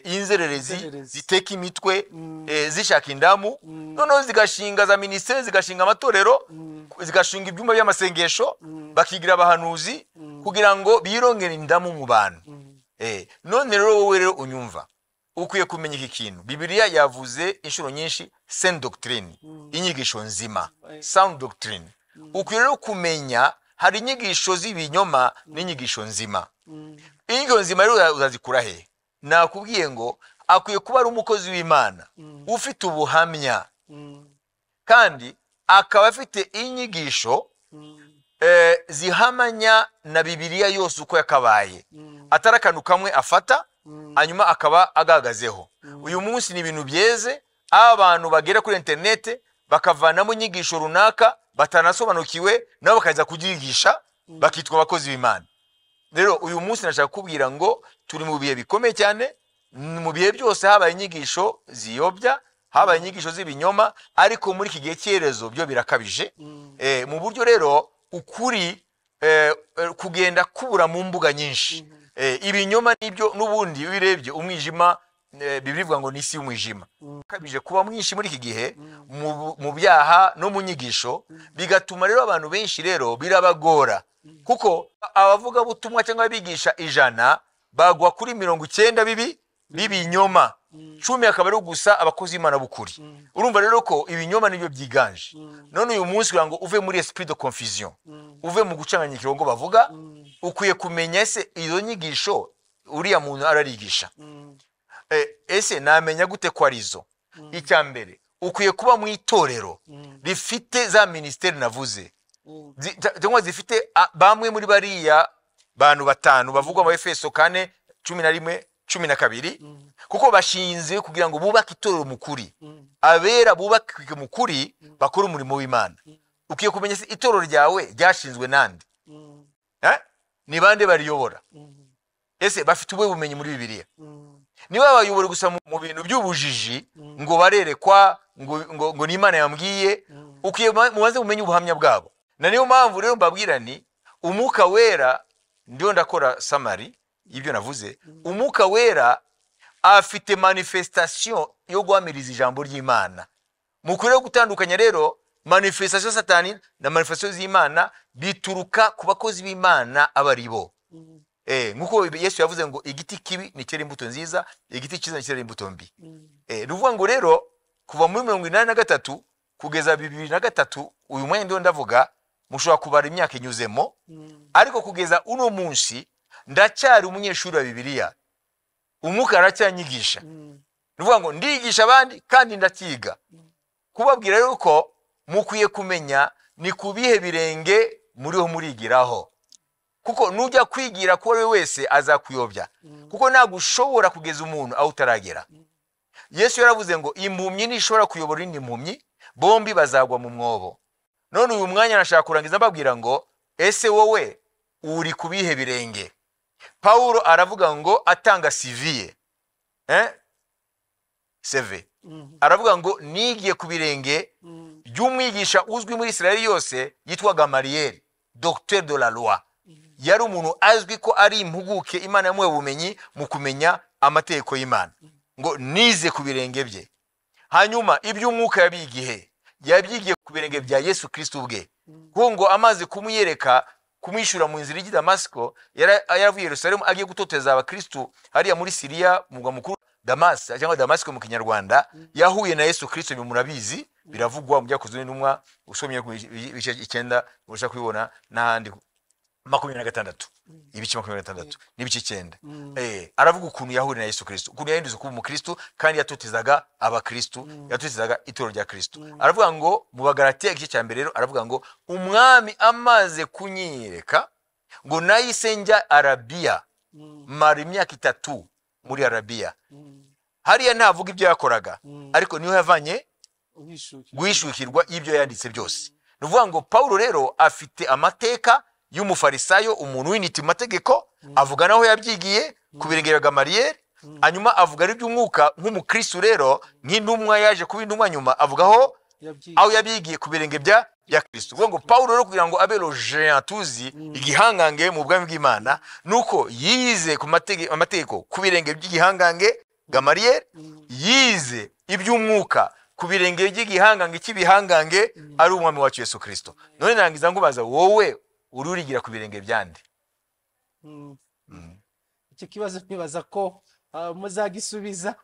inzererezi ziteka imitwe, zishaka indamu, noneho zigashinga za ministeri, zigashinga amatorero, zigashinga ibyumba by'amasengesho, bakigira abahanuzi kugira ngo birongere indamu mu bantu. None rero wowe rero unyumva ukwiye kumenya iki kintu. Bibiliya yavuze inshuro nyinshi sainte doctrine, inyigisho nzima, sound doctrine. Ukwiye rero kumenya hari inyigisho z'ibinyoma n'inyigisho nzima. Inyigisho nzima rero uzazikura he? Nakubwiye ngo akwiye kuba ari umukozi w'Imana ufite ubuhamya, kandi akaba afite inyigisho zihamanya na Bibiliya yose uko yakabaye, atarakantu kamwe afata hanyuma akaba agagazeho. Uyu munsi ni ibintu byeze, abantu bagera kuri internet bakavanamo inyigisho runaka batanasobanukiwe, nabo bakaza kugigisha bakitwa abakozi b'Imana. Rero uyu munsi nashaka kubwira ngo turi mu bihe bikomeye cyane, mu bihe byose habaye inyigisho ziyobya, habaye inyigisho z'ibinyoma, ariko muri iki gihe cyerezo byo birakabije. Mu buryo rero ukuri kugenda kubura mu mbuga nyinshi. Ibinyoma nibyo n'ubundi birebye umwijima, bivuga ngo nisi y'umwijima kabije kuba mwinshi muri iki gihe mu byaha no mu nyigisho, bigatuma rero abantu benshi rero birabagora, kuko abavuga butumwa cyangwa bigisha 100 bagwa kuri 90 bibinyoma, 10 akaba ari gusa abakozi b'Imana bukuri. Urumva rero ko ibinyoma nibyo byiganje. None uyu munsi kugira ngo uve muri esprit de confusion, uve mu gucanganya ikirongo bavuga, ukwiye kumenya ese izo nyigisho uriya muntu ararigisha. Ese namenya gute ko arizo? Icyambere ukwiye kuba mu itorero rifite za ministeri navuze, cyangwa zifite bamwe muri bariya bantu batanu bavugwa mu Efeso 4:11 12, kuko bashinze kugira ngo bubake itorero mukuri, abera bubake mukuri bakora umurimo w'Imana. Ukiye kumenya itorero ryawe ryashinzwe nande, ni bande bariyobora, ese bafite ubumenyi muri Bibiliya. Niba bayobora gusa mu bintu by'ubujiji ngo barerekwa ngo ni Imana yambwiye, ukiye mubanze umenye ubuhamya bwabo. Na niyo mpamvu rero mbabwira ni umwuka wera, ndio ndakora summary ibyo navuze. Umwuka wera afite manifestation yo guhamiriza ijambo ry'Imana. Mukwiye gutandukanya rero manifestation satani na manifestation z'Imana, bituruka ku bakozi b'Imana abaribo. Nkuko Yesu yavuze ngo igiti kibi ni cyera imbuto nziza, igiti cyiza ni cyera imbuto mbi. Ruvuga ngo rero kuva muri 1983 kugeza 2003 uyu mwanya ndio ndavuga, mushobora kubara imyaka inyuzemo, ariko kugeza uno munsi ndacyari umunyeshuri wa Bibiliya, umwuka aracyanyigisha. Ruvuga ngo ndigisha abandi kandi ndakiga. Kubabwira rero ko mukwiye kumenya ni kubihe birenge muriho murigiraho, kuko nujya kwigira ko we wese azakuyobya, kuko nagushobora kugeza umuntu aho utaragera. Yesu yaravuze ngo impumyi nishobora kuyobora indi mpumyi, bombi bazagwa mu mwobo. None uyu mwanya nashaka kurangiza mbabwira ngo ese wowe uri kubihe birenge? Paulo aravuga ngo atanga CV, CV, aravuga ngo nigiye ku birenge by'umwigisha uzwi muri Israeli yose yitwa Gamaliel, docteur de la loi. Yari umuntu azwi ko ari impuguke, Imana yamuhe ubumenyi mu kumenya amategeko y'Imana. Ngo nize ku birenge bye. Hanyuma iby'umwuka yabigihe, yabyigiye ku birenge bya Yesu Kristo ubwe. Kuko ngo amaze kumuyereka, kumwishura mu nzira y'I Damasiko, yaravuye Yerusalemu agiye gutoteza abakristo hariya muri Syria mu mugwa mukuru Damas cyangwa Damasiko mu Kinyarwanda. Yahuye na Yesu Kristo, murabizi, biravugwa mu byakozwe n'intumwa, usomye ku 9 ubasha kubibona n'ahandi 26 ibice 26 n'ibice 9 aravuga ukuntu yahuri na Yesu Kristo, ukuntu yahinduze kuba umukristo kandi yatotezaga abakristo, yatotezaga itoro rya Kristo. Aravuga ngo mu Bagalatiya igice cya mbere rero aravuga ngo umwami amaze kunyereka ngo nahise njya Arabiya, mara imyaka 3 muri Arabiya. Hariya ntavuga ibyo yakoraga, ariko niho yavanye guhishukirwa ibyo yanditse byose. Nuvuga ngo Paulo rero afite amateka y'umufarisayo, umuntu w'initi mu mategeko, avuga naho yabyigiye ku birenge bya Gamaliyeli, hanyuma avuga ari by'umwuka nk'umukristo rero, nk'intumwa yaje kuba intumwa nyuma, avugaho aho yabyigiye ku birenge bya Kristo. Nuvuga ngo Paulo rero kugira ngo abe le géant tuzi igihangange mu bwami bw'Imana, nuko yize ku amategeko ku birenge by'igihangange Gamaliyeli, yize iby'umwuka ku birenge by'igihangange cy'ibihangange ari umwami wacu Yesu Kristo. None nangiza ngubaza, wowe ururigira ku birenge byande? Icyo kibazo nibaza ko muzagisubiza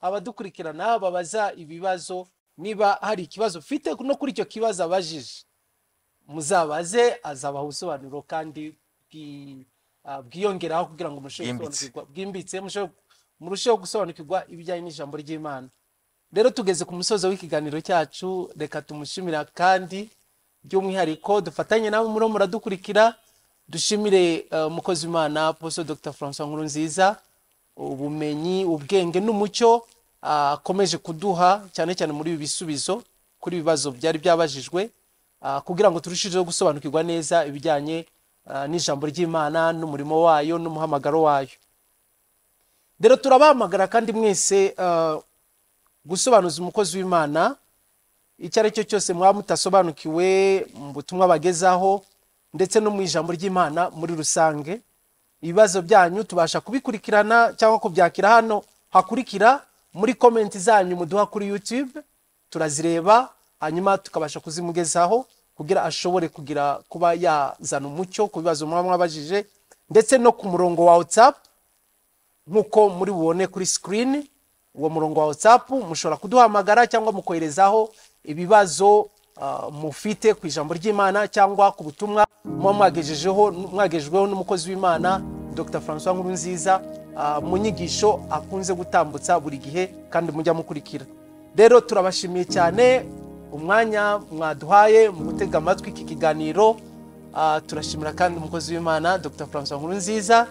abadukurikirana babaza ibibazo. Niba hari ikibazo ufite no kuri icyo kibazo abajije, muzabaze, azabaha ubusobanuro kandi bwiyongeraho kugira ngo bwimbitse murusheho gusobanukirwa ibijyanye n'ijambo ry'Imana. Rero tugeze ku musozo w'ikiganiro cyacu, reka tumushimira kandi by'umwihariko dufatanye nawe muri muradukurikira. Dushimire umukozi w'Imana Apostle Dr. François Nkurunziza, ubumenyi, ubwenge n'umucyo akomeje kuduha cyane cyane muri ibi bisubizo kuri ibibazo byari byabajijwe, kugira ngo turushijeho gusobanukirwa neza ibijyanye n'ijambo ry'Imana n'umurimo wayo n'umuhamagaro wayo. Rero turabahamagara kandi mwese gusobanuza umukozi w'Imana icyo ari cyo cyose mwaba mutasobanukiwe mu butumwa bagezaho ndetse no mu ijambo ry'Imana muri rusange. Ibibazo byanyu tubasha kubikurikirana cyangwa kubyakira hano hakurikira muri comment zanyu muduha kuri YouTube, turazireba hanyuma tukabasha kuzimugezaho kugira ashobore kuba yazana umucyo ku bibazo mwabajije, ndetse no ku murongo wa WhatsApp nkuko muri bubone kuri screen. Uwo murongo wa WhatsApp mushobora kuduhamagara cyangwa mukoherezaho ibibazo mufite ku ijambo ry'Imana cyangwa ku butumwa mwagejejweho n'umukozi w'Imana Dr. François Nkurunziza mu nyigisho akunze gutambutsa buri gihe kandi mujya mukurikira. Rero turabashimiye cyane umwanya mwaduhaye mu gutega amatwi iki kiganiro. Turashimira kandi umukozi w'Imana Dr. François Nkurunziza.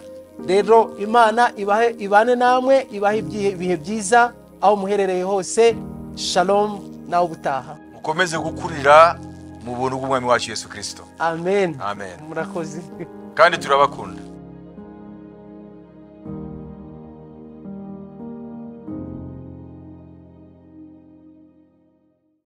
Rero Imana ibane namwe, ibahe ibihe byiza aho muherereye hose. Shalom, nawe ubutaha. Mukomeze gukurira mu buntu bw'umwami wacu Yesu Kristo. Amen. Amen. Murakoze. Kandi turabakunda.